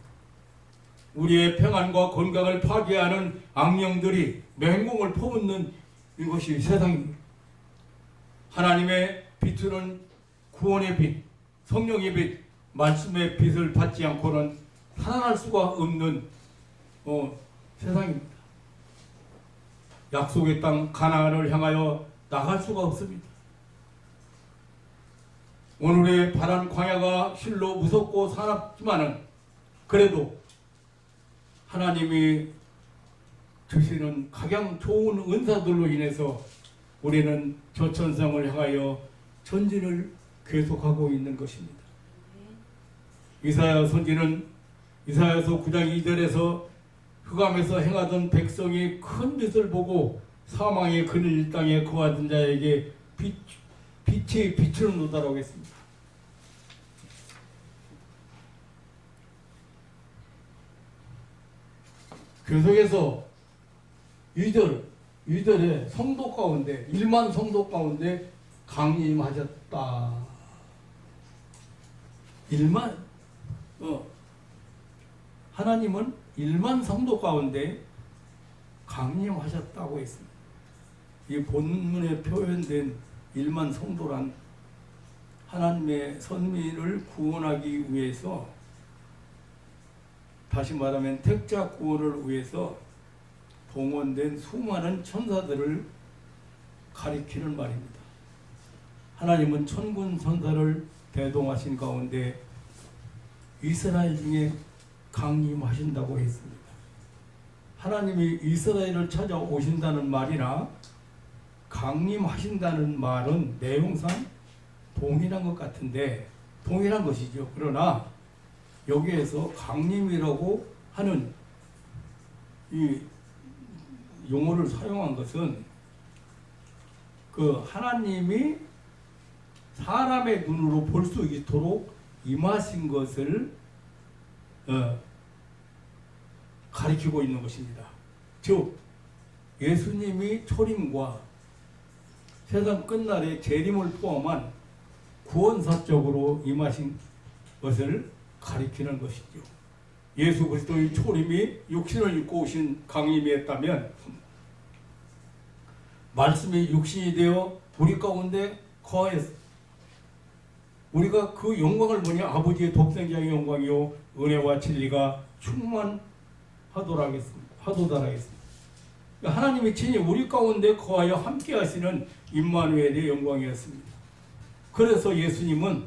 우리의 평안과 건강을 파괴하는 악령들이 맹공을 퍼붓는 이것이 세상입니다. 하나님의 빛은 구원의 빛, 성령의 빛, 말씀의 빛을 받지 않고는 살아날 수가 없는 세상입니다. 약속의 땅 가나안을 향하여 나갈 수가 없습니다. 오늘의 파란 광야가 실로 무섭고 사납지만은 그래도 하나님이 주시는 각양 좋은 은사들로 인해서 우리는 저 천상을 향하여 전진을 계속하고 있는 것입니다. 이사야 선지는 이사야서 9장 2절에서 흑암에서 행하던 백성이 큰 빛을 보고 사망의 그늘 땅에 거하던 자에게 빛이 비추는도다라고 했습니다. 계속해서 2절에 성도 가운데 1만 성도 가운데 강림하셨다. 1만 하나님은 1만 성도 가운데 강림하셨다고 했습니다. 이 본문에 표현된 1만 성도란 하나님의 선민을 구원하기 위해서, 다시 말하면 택자 구원을 위해서 동원된 수많은 천사들을 가리키는 말입니다. 하나님은 천군 천사를 대동하신 가운데 이스라엘 중에 강림하신다고 했습니다. 하나님이 이스라엘을 찾아오신다는 말이나 강림하신다는 말은 내용상 동일한 것 같은데, 동일한 것이죠. 그러나 여기에서 강림이라고 하는 이 용어를 사용한 것은 그 하나님이 사람의 눈으로 볼 수 있도록 임하신 것을 가리키고 있는 것입니다. 즉 예수님이 초림과 세상 끝날에 재림을 포함한 구원사적으로 임하신 것을 가리키는 것이죠. 예수 그리스도의 초림이 육신을 입고 오신 강림이었다면 말씀이 육신이 되어 우리 가운데 거하였습니다. 우리가 그 영광을 보니 아버지의 독생자의 영광이요 은혜와 진리가 충만하도다 하겠습니다. 하나님이 친히 우리 가운데 거하여 함께 하시는 임마누엘의 영광이었습니다. 그래서 예수님은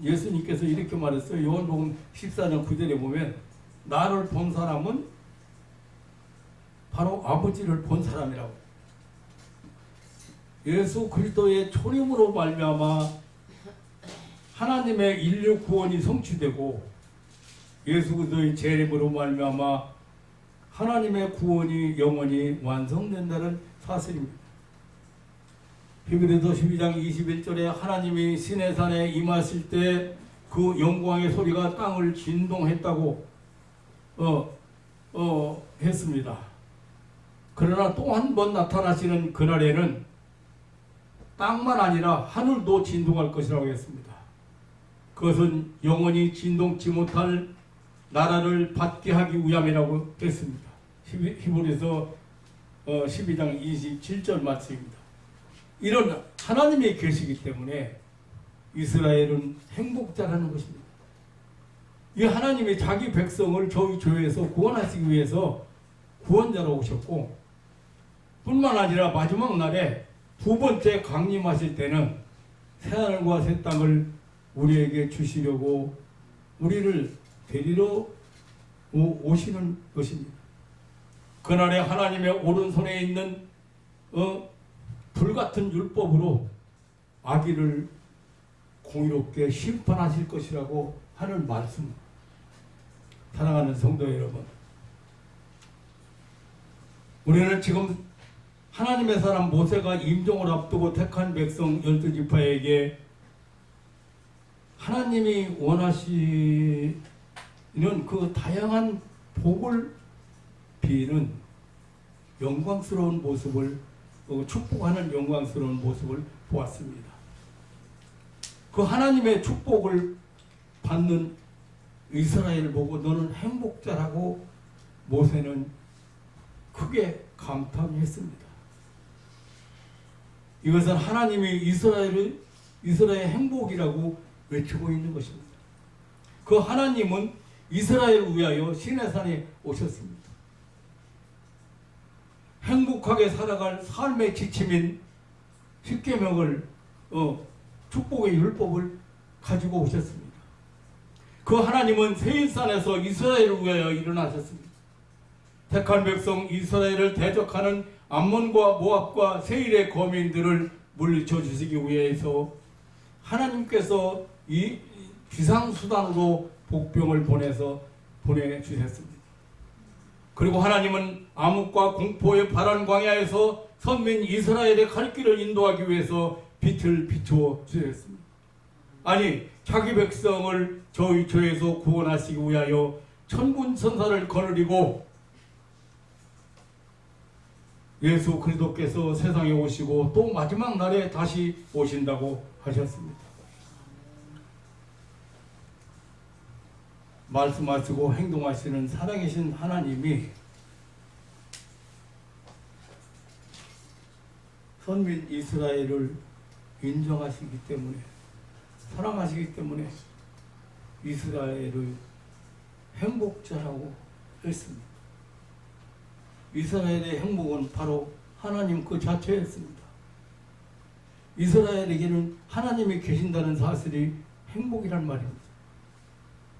예수님께서 이렇게 말했어요. 요한복음 14장 9절에 보면 나를 본 사람은 바로 아버지를 본 사람이라고. 예수 그리스도의 초림으로 말미암아 하나님의 인류 구원이 성취되고 예수 그리스도의 재림으로 말미암아 하나님의 구원이 영원히 완성된다는 사실입니다. 히브리서 12장 21절에 하나님이 시내산에 임하실 때 그 영광의 소리가 땅을 진동했다고 했습니다. 그러나 또 한 번 나타나시는 그날에는 땅만 아니라 하늘도 진동할 것이라고 했습니다. 그것은 영원히 진동치 못할 나라를 받게 하기 위함이라고 했습니다. 히브리서 12장 27절 말씀입니다. 이런 하나님이 계시기 때문에 이스라엘은 행복자라는 것입니다. 이 하나님이 자기 백성을 저희 죄에서 구원하시기 위해서 구원자로 오셨고 뿐만 아니라 마지막 날에 두 번째 강림하실 때는 새하늘과 새 땅을 우리에게 주시려고 우리를 데리러 오시는 것입니다. 그날에 하나님의 오른손에 있는 불같은 율법으로 아기를 공의롭게 심판하실 것이라고 하는 말씀. 사랑하는 성도 여러분, 우리는 지금 하나님의 사람 모세가 임종을 앞두고 택한 백성 12지파에게 하나님이 원하시는 그 다양한 복을 비는 영광스러운 모습을 축복하는 영광스러운 모습을 보았습니다. 그 하나님의 축복을 받는 이스라엘을 보고 너는 행복자라고 모세는 크게 감탄했습니다. 이것은 하나님이 이스라엘의 행복이라고 외치고 있는 것입니다. 그 하나님은 이스라엘을 위하여 시내산에 오셨습니다. 행복하게 살아갈 삶의 지침인 십계명을 축복의 율법을 가지고 오셨습니다. 그 하나님은 세일산에서 이스라엘을 위하여 일어나셨습니다. 택한 백성 이스라엘을 대적하는 암몬과 모압과 세일의 거민들을 물리쳐 주시기 위해서 하나님께서 이 비상수단으로 복병을 보내주셨습니다. 그리고 하나님은 암흑과 공포의 파란 광야에서 선민 이스라엘의 갈 길을 인도하기 위해서 빛을 비추어 주셨습니다. 아니, 자기 백성을 저희 죄에서 구원하시기 위하여 천군 천사를 거느리고 예수 그리스도께서 세상에 오시고 또 마지막 날에 다시 오신다고 하셨습니다. 말씀하시고 행동하시는 살아계신 하나님이 선민 이스라엘을 인정하시기 때문에, 사랑하시기 때문에 이스라엘을 행복자라고 했습니다. 이스라엘의 행복은 바로 하나님 그 자체였습니다. 이스라엘에게는 하나님이 계신다는 사실이 행복이란 말입니다.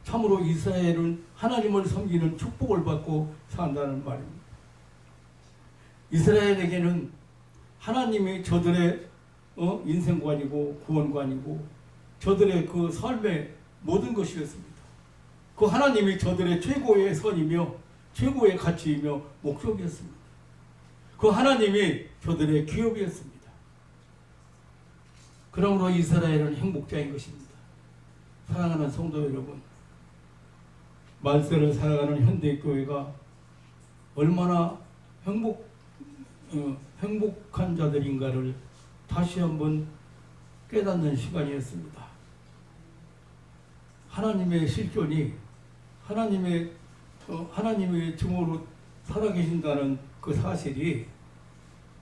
참으로 이스라엘은 하나님을 섬기는 축복을 받고 산다는 말입니다. 이스라엘에게는 하나님이 저들의 인생관이고 구원관이고 저들의 그 삶의 모든 것이었습니다. 그 하나님이 저들의 최고의 선이며 최고의 가치이며 목적이었습니다. 그 하나님이 저들의 기업이었습니다. 그러므로 이스라엘은 행복자인 것입니다. 사랑하는 성도 여러분, 만세를 살아가는 현대교회가 얼마나 행복한 자들인가를 다시 한번 깨닫는 시간이었습니다. 하나님의 실존이 하나님의 증오로 살아계신다는 그 사실이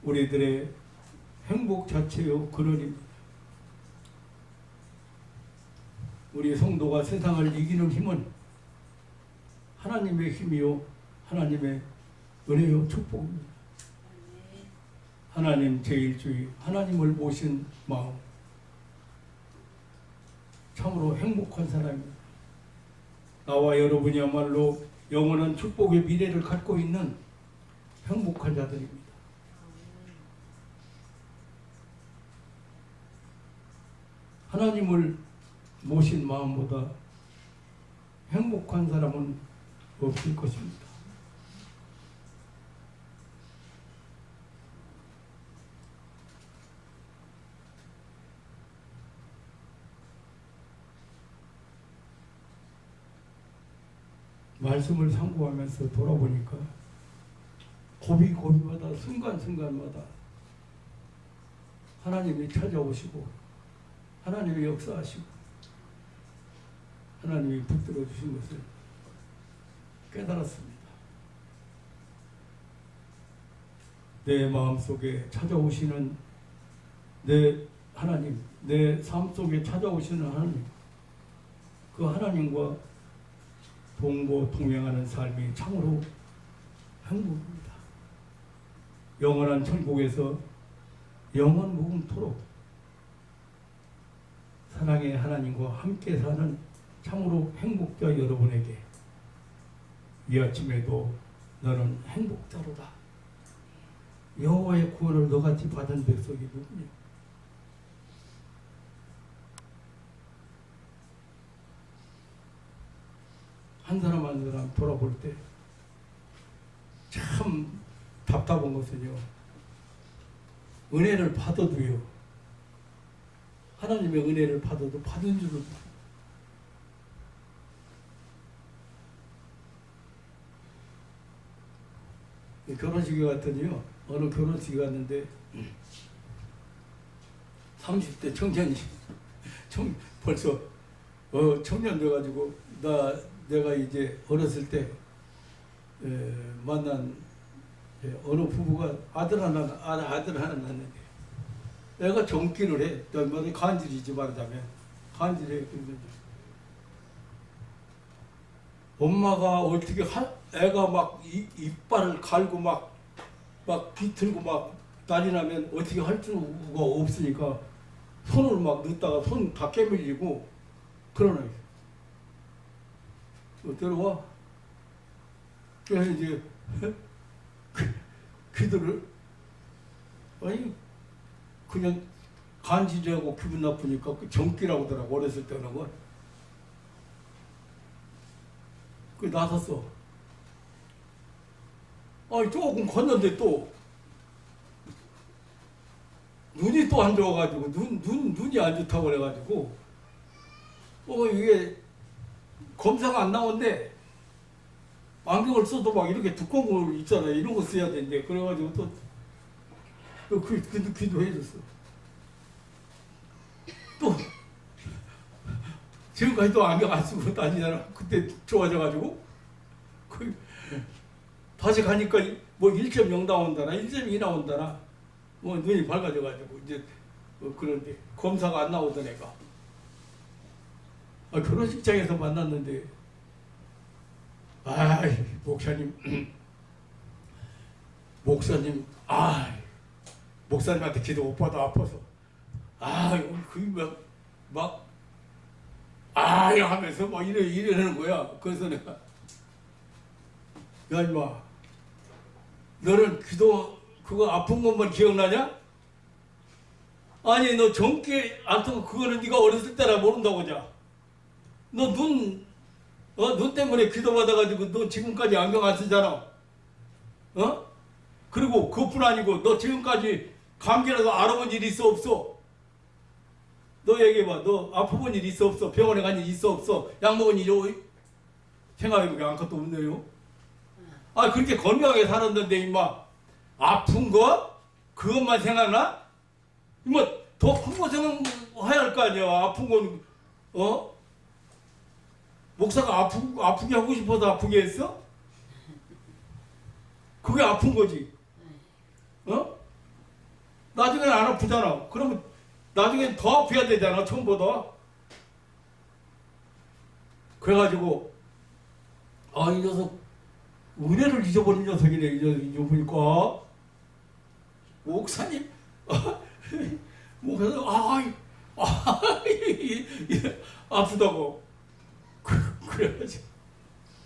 우리들의 행복 자체의 근원입니다. 우리 성도가 세상을 이기는 힘은 하나님의 힘이요 하나님의 은혜요 축복입니다. 하나님 제1주의 하나님을 모신 마음 참으로 행복한 사람입니다. 나와 여러분이야말로 영원한 축복의 미래를 갖고 있는 행복한 자들입니다. 하나님을 모신 마음보다 행복한 사람은 없을 것입니다. 말씀을 상고하면서 돌아보니까 고비고비마다 순간순간마다 하나님이 찾아오시고 하나님이 역사하시고 하나님이 붙들어 주신 것을 깨달았습니다. 내 마음속에 찾아오시는 내 하나님, 내 삶 속에 찾아오시는 하나님, 그 하나님과 동거동행하는 삶이 참으로 행복입니다. 영원한 천국에서 영원 무궁토록 사랑의 하나님과 함께 사는 참으로 행복자 여러분에게 이 아침에도 너는 행복자로다. 여호와의 구원을 너같이 받은 백성이 누구냐? 한 사람 한 사람 돌아볼 때 참 답답한 것은요, 은혜를 받아도요, 하나님의 은혜를 받아도 받은 줄을 결혼식에 갔더니요, 어느 이식에 갔는데 30대 청년이 벌써 청년 돼가지고 내가 이제 어렸을 때 만난 어느 부부가 아들 하나 낳았는데 애가 정기를 해. 뭐 간질이지 말하자면 간질해. 엄마가 어떻게 애가 막 이빨을 갈고 막 비틀고 막 난리 나면 어떻게 할 수가 없으니까 손을 막 넣다가 손 다 깨물리고 그러나 들어와. 그래서 이제 기도를 아니 그냥 간질하고 기분 나쁘니까 그 정기라고 하더라고. 어렸을 때는 건. 그 나섰어. 아니 조금 걷는데 또 눈이 또 안 좋아가지고 눈이 안 좋다고 그래가지고 이게 검사가 안 나온대. 안경을 써도 막 이렇게 두꺼운 거 있잖아요. 이런 거 써야 되는데 그래가지고 또 기도해줬어. 또 지금까지 또 안경 안 쓰고 다니잖아. 그때 좋아져가지고 다시 가니까 뭐 1.0 나온다나 1.2 나온다나 뭐 눈이 밝아져가지고 이제 그런데 검사가 안 나오던 애가 결혼식장에서 만났는데 목사님 목사님한테 기도 못 받아 아파서 하면서 막 이러는 거야. 그래서 내가 야 임마 너는 기도 그거 아픈 것만 기억나냐? 아니 너 정기 아프고 그거는 네가 어렸을 때라 모른다고 하냐? 너 눈 때문에 기도 받아가지고 너 지금까지 안경 안 쓰잖아. 그리고 그뿐 아니고 너 지금까지 감기라도 알아본 일 있어 없어? 너 얘기해봐. 너 아파본 일 있어 없어? 병원에 간 일 있어 없어? 약 먹은 일 생각해보니까 아무것도 없네요. 그렇게 건강하게 살았는데 임마 아픈 거? 그것만 생각나? 뭐 더 큰 거 생각해야 할 거 아니야. 아픈 건 목사가 아프게 하고 싶어서 아프게 했어? 그게 아픈 거지. 나중에는 안 아프잖아. 그러면 나중엔 더 아파야 되잖아. 처음보다. 그래가지고 이 녀석 은혜를 잊어버린 녀석이네. 잊어보니까 목사님 목사님 아프다고.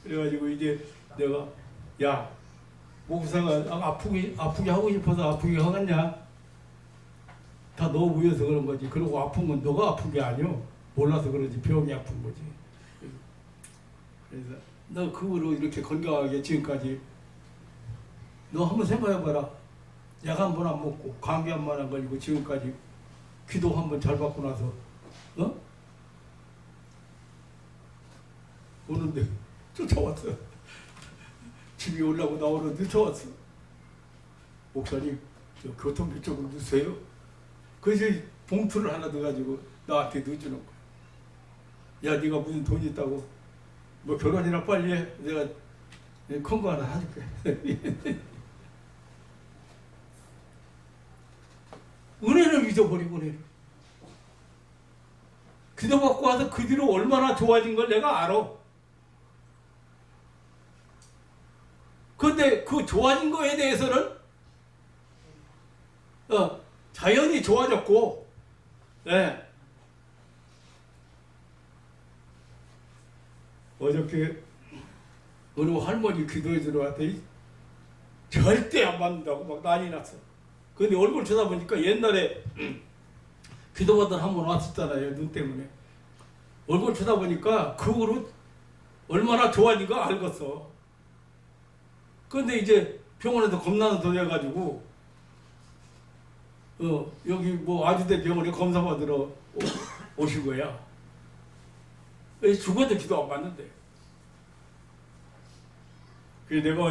그래가지고 이제 내가 야 목사가 아프게 하고 싶어서 아프게 하겠냐? 다 너 위해서 그런 거지. 그리고 아픈 건 너가 아픈 게 아니오. 몰라서 그러지. 병이 아픈 거지. 그래서 너 그거로 이렇게 건강하게 지금까지 너 한번 생각해봐라. 약 한 번 안 먹고 감기 한 번 안 걸리고 지금까지 기도 한 번 잘 받고 나서 오는데 쫓아왔어. 집에 올라고 나오는데 쫓아왔어. 목사님 저 교통비 쪽으로 주세요. 그래서 봉투를 하나 넣어가지고 나한테 넣어주는 거야. 야 네가 무슨 돈 있다고 뭐 결혼이나 빨리 해. 내가 큰 거 하나 해줄게. 은혜를 잊어버리고 은혜를. 기도받고 와서 그 뒤로 얼마나 좋아진 걸 내가 알아. 그런데 그 좋아진 거에 대해서는 자연히 좋아졌고, 네. 어저께 어느 할머니 기도해 들어왔더니 절대 안 받는다고 막 난리 났어. 근데 얼굴 쳐다보니까 옛날에 기도받던 한 번 왔었잖아요. 눈 때문에. 얼굴 쳐다보니까 그 후로 얼마나 좋아진가 알겠어. 근데 이제 병원에서 겁나는 소리 해가지고 여기 뭐 아주대 병원에 검사 받으러 오신 거야. 죽어도 기도 안 받는데. 그래서 내가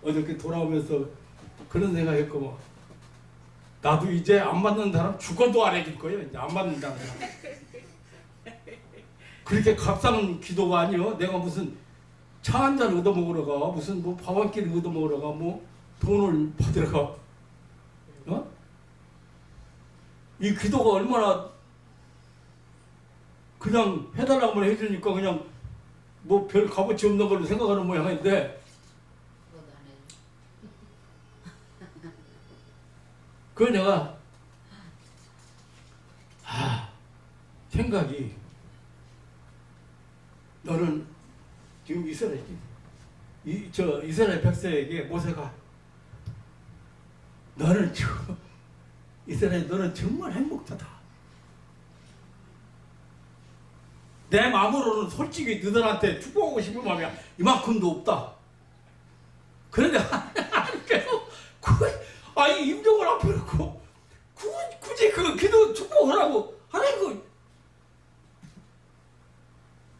어저께 돌아오면서 그런 생각했고 나도 이제 안 맞는 사람 죽어도 안 해줄 거예요. 이제 안 맞는다는 사람. 그렇게 값싼 기도가 아니요. 내가 무슨 차 한 잔 얻어먹으러 가, 무슨 뭐 밥 한 끼를 얻어먹으러 가, 뭐 돈을 받으러 가. 이 기도가 얼마나 그냥 해달라고 해주니까 그냥 뭐 별 값어치 없는 걸로 생각하는 모양인데 그걸 내가 생각이 너는 지금 이스라엘 백성에게 모세가 너는 이스라엘 너는 정말 행복하다. 내 마음으로는 솔직히 너들한테 축복하고 싶은 마음이 이만큼도 없다. 그런데 하나님께서 임종을 앞에 놓고 굳이 그 기도 축복하라고 하나님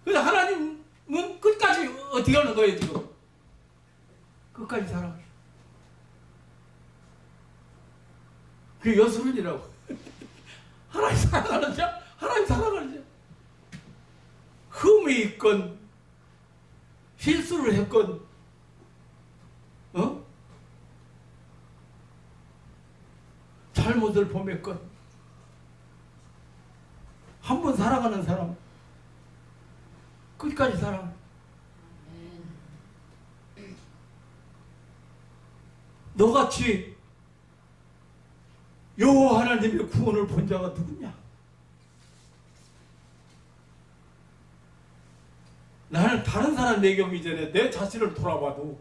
그래서 하나님은 끝까지 어떻게 하는 거예요 지금? 끝까지 살아가요. 그게 여수론이라고. 하나님 사랑하는 자, 하나님 사랑하는 자. 흠이 있건 실수를 했건 잘못을 범했건 한 번 사랑하는 사람 끝까지 사랑. 너같이 여호와 하나님의 구원을 본 자가 누구냐? 나는 다른 사람 얘기하기 전에 내 자신을 돌아봐도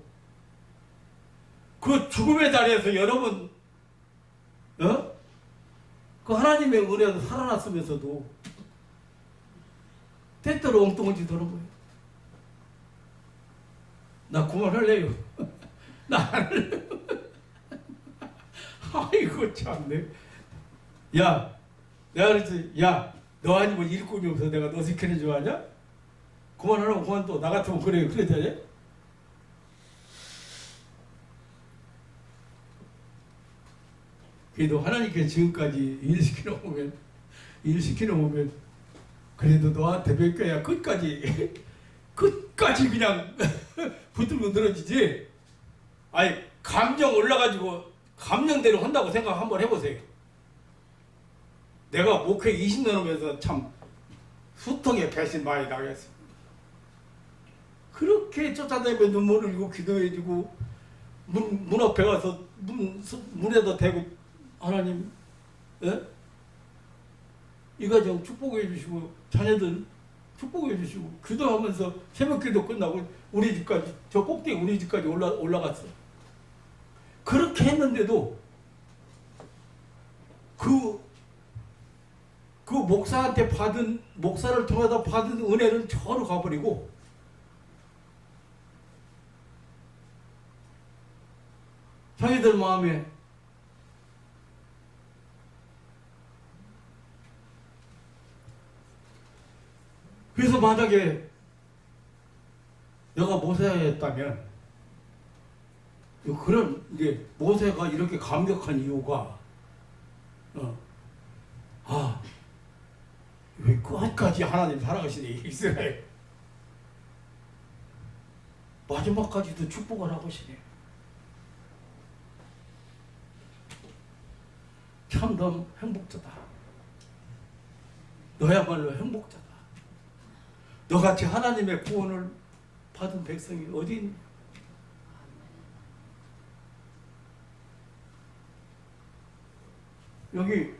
그 죽음의 자리에서 여러분 그 하나님의 은혜로 살아났으면서도 때때로 엉뚱한 짓 하는 거예요. 나 그만할래요. 나 안 할래요. 아이고 참네. 야 내가 그랬지. 야 너 아니면 일꾼이 없어 내가 너 시키는 줄 아냐? 그만하라고 그만 또 나 같으면 그래요. 그랬잖아요. 그래도 하나님께서 지금까지 일 시키는 보면 그래도 너한테 맡겨야 끝까지 끝까지 그냥 붙들고 늘어지지. 아니 감정 올라가지고 감정대로 한다고 생각 한번 해보세요. 내가 목회 20년 하면서 참 수통에 배신 많이 당했어. 그렇게 쫓아다니며 눈물을 흘리고 기도해주고 문 앞에 가서 문에다 대고 하나님, 예? 이 가정 축복해 주시고 자녀들 축복해 주시고 기도하면서 새벽기도 끝나고 우리 집까지 저 꼭대기 우리 집까지 올라갔어. 그렇게 했는데도 그 목사한테 목사를 통해서 받은 은혜는 저로 가버리고 자기들 마음에 그래서 만약에 내가 모세였다면 그런 이제 모세가 이렇게 감격한 이유가 왜 끝까지 하나님 살아가시니 이스라엘 마지막까지도 축복을 하고 시네. 참 너 행복자다. 너야말로 행복자다. 너같이 하나님의 구원을 받은 백성이 어디 있냐? 여기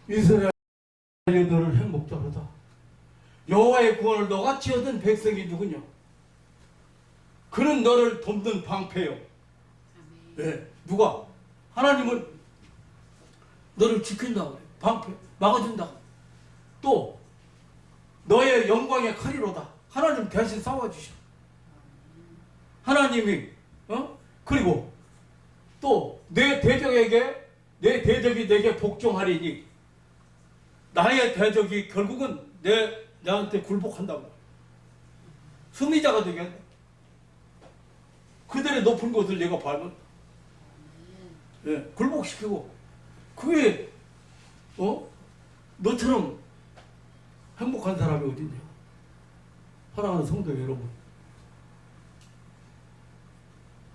이스라엘 너를 행복자로다. 여호와의 구원을 너같이 얻은 백성이 누구냐? 그는 너를 돕는 방패요. 네, 누가? 하나님은 너를 지킨다고 그래. 방패 막아준다고. 또 너의 영광의 칼이로다. 하나님 대신 싸워주셔. 하나님이 그리고 또 내 대적이 내게 복종하리니 나의 대적이 결국은 나한테 굴복한다고. 승리자가 되게 한다. 그들의 높은 곳을 내가 밟은. 예, 굴복시키고. 그게 너처럼 행복한 사람이 어딨냐? 사랑하는 성도 여러분,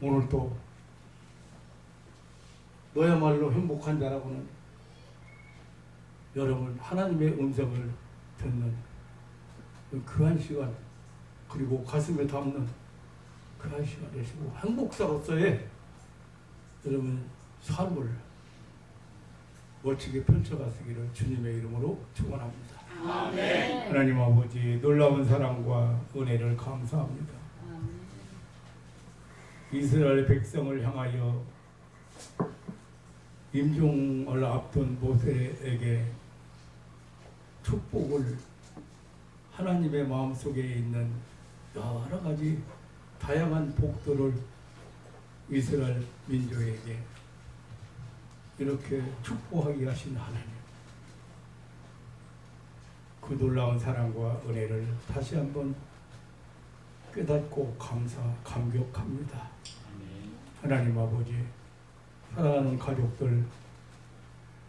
오늘도 너야말로 행복한 자라고는 여러분 하나님의 음성을 듣는 그 한 시간, 그리고 가슴에 담는 그 한 시간 되시고 행복자로서의 여러분 삶을 멋지게 펼쳐가시기를 주님의 이름으로 축원합니다. 아멘. 하나님 아버지 놀라운 사랑과 은혜를 감사합니다. 아멘. 이스라엘 백성을 향하여 임종을 앞둔 모세에게 축복을 하나님의 마음속에 있는 여러 가지 다양한 복들을 이스라엘 민족에게 이렇게 축복하게 하신 하나님, 그 놀라운 사랑과 은혜를 다시 한번 깨닫고 감격합니다. 하나님 아버지, 사랑하는 가족들,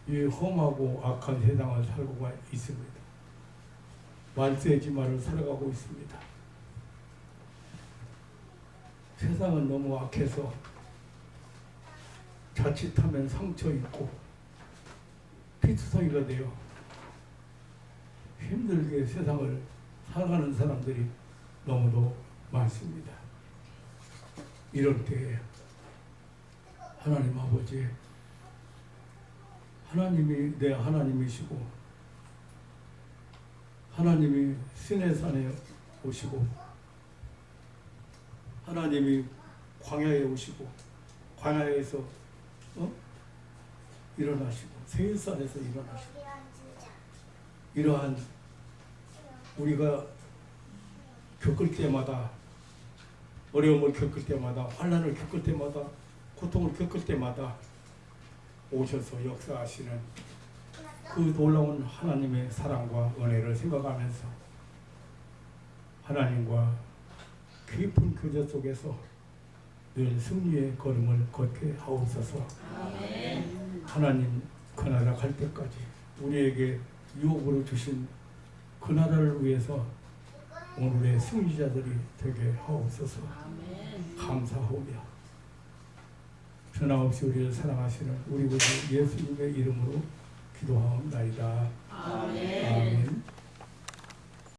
이 험하고 악한 세상을 살고 있습니다. 말세지마를 살아가고 있습니다. 세상은 너무 악해서 자칫하면 상처 입고 피투성이가 되어 힘들게 세상을 살아가는 사람들이 너무도 많습니다. 이럴 때에 하나님 아버지, 하나님이 내 하나님이시고 하나님이 시내산에 오시고 하나님이 광야에 오시고 광야에서 일어나시고 세일산에서 일어나시고 이러한 우리가 겪을 때마다 어려움을 겪을 때마다 환난을 겪을 때마다 고통을 겪을 때마다 오셔서 역사하시는 그 놀라운 하나님의 사랑과 은혜를 생각하면서 하나님과 깊은 교제 속에서 늘 승리의 걸음을 걷게 하옵소서. 하나님 그 나라 갈 때까지 우리에게 유업으로 주신 그 나라를 위해서 오늘의 승리자들이 되게 하옵소서. 감사하오며 변함없이 우리를 사랑하시는 우리 구주 예수님의 이름으로 기도하옵나이다. 아멘.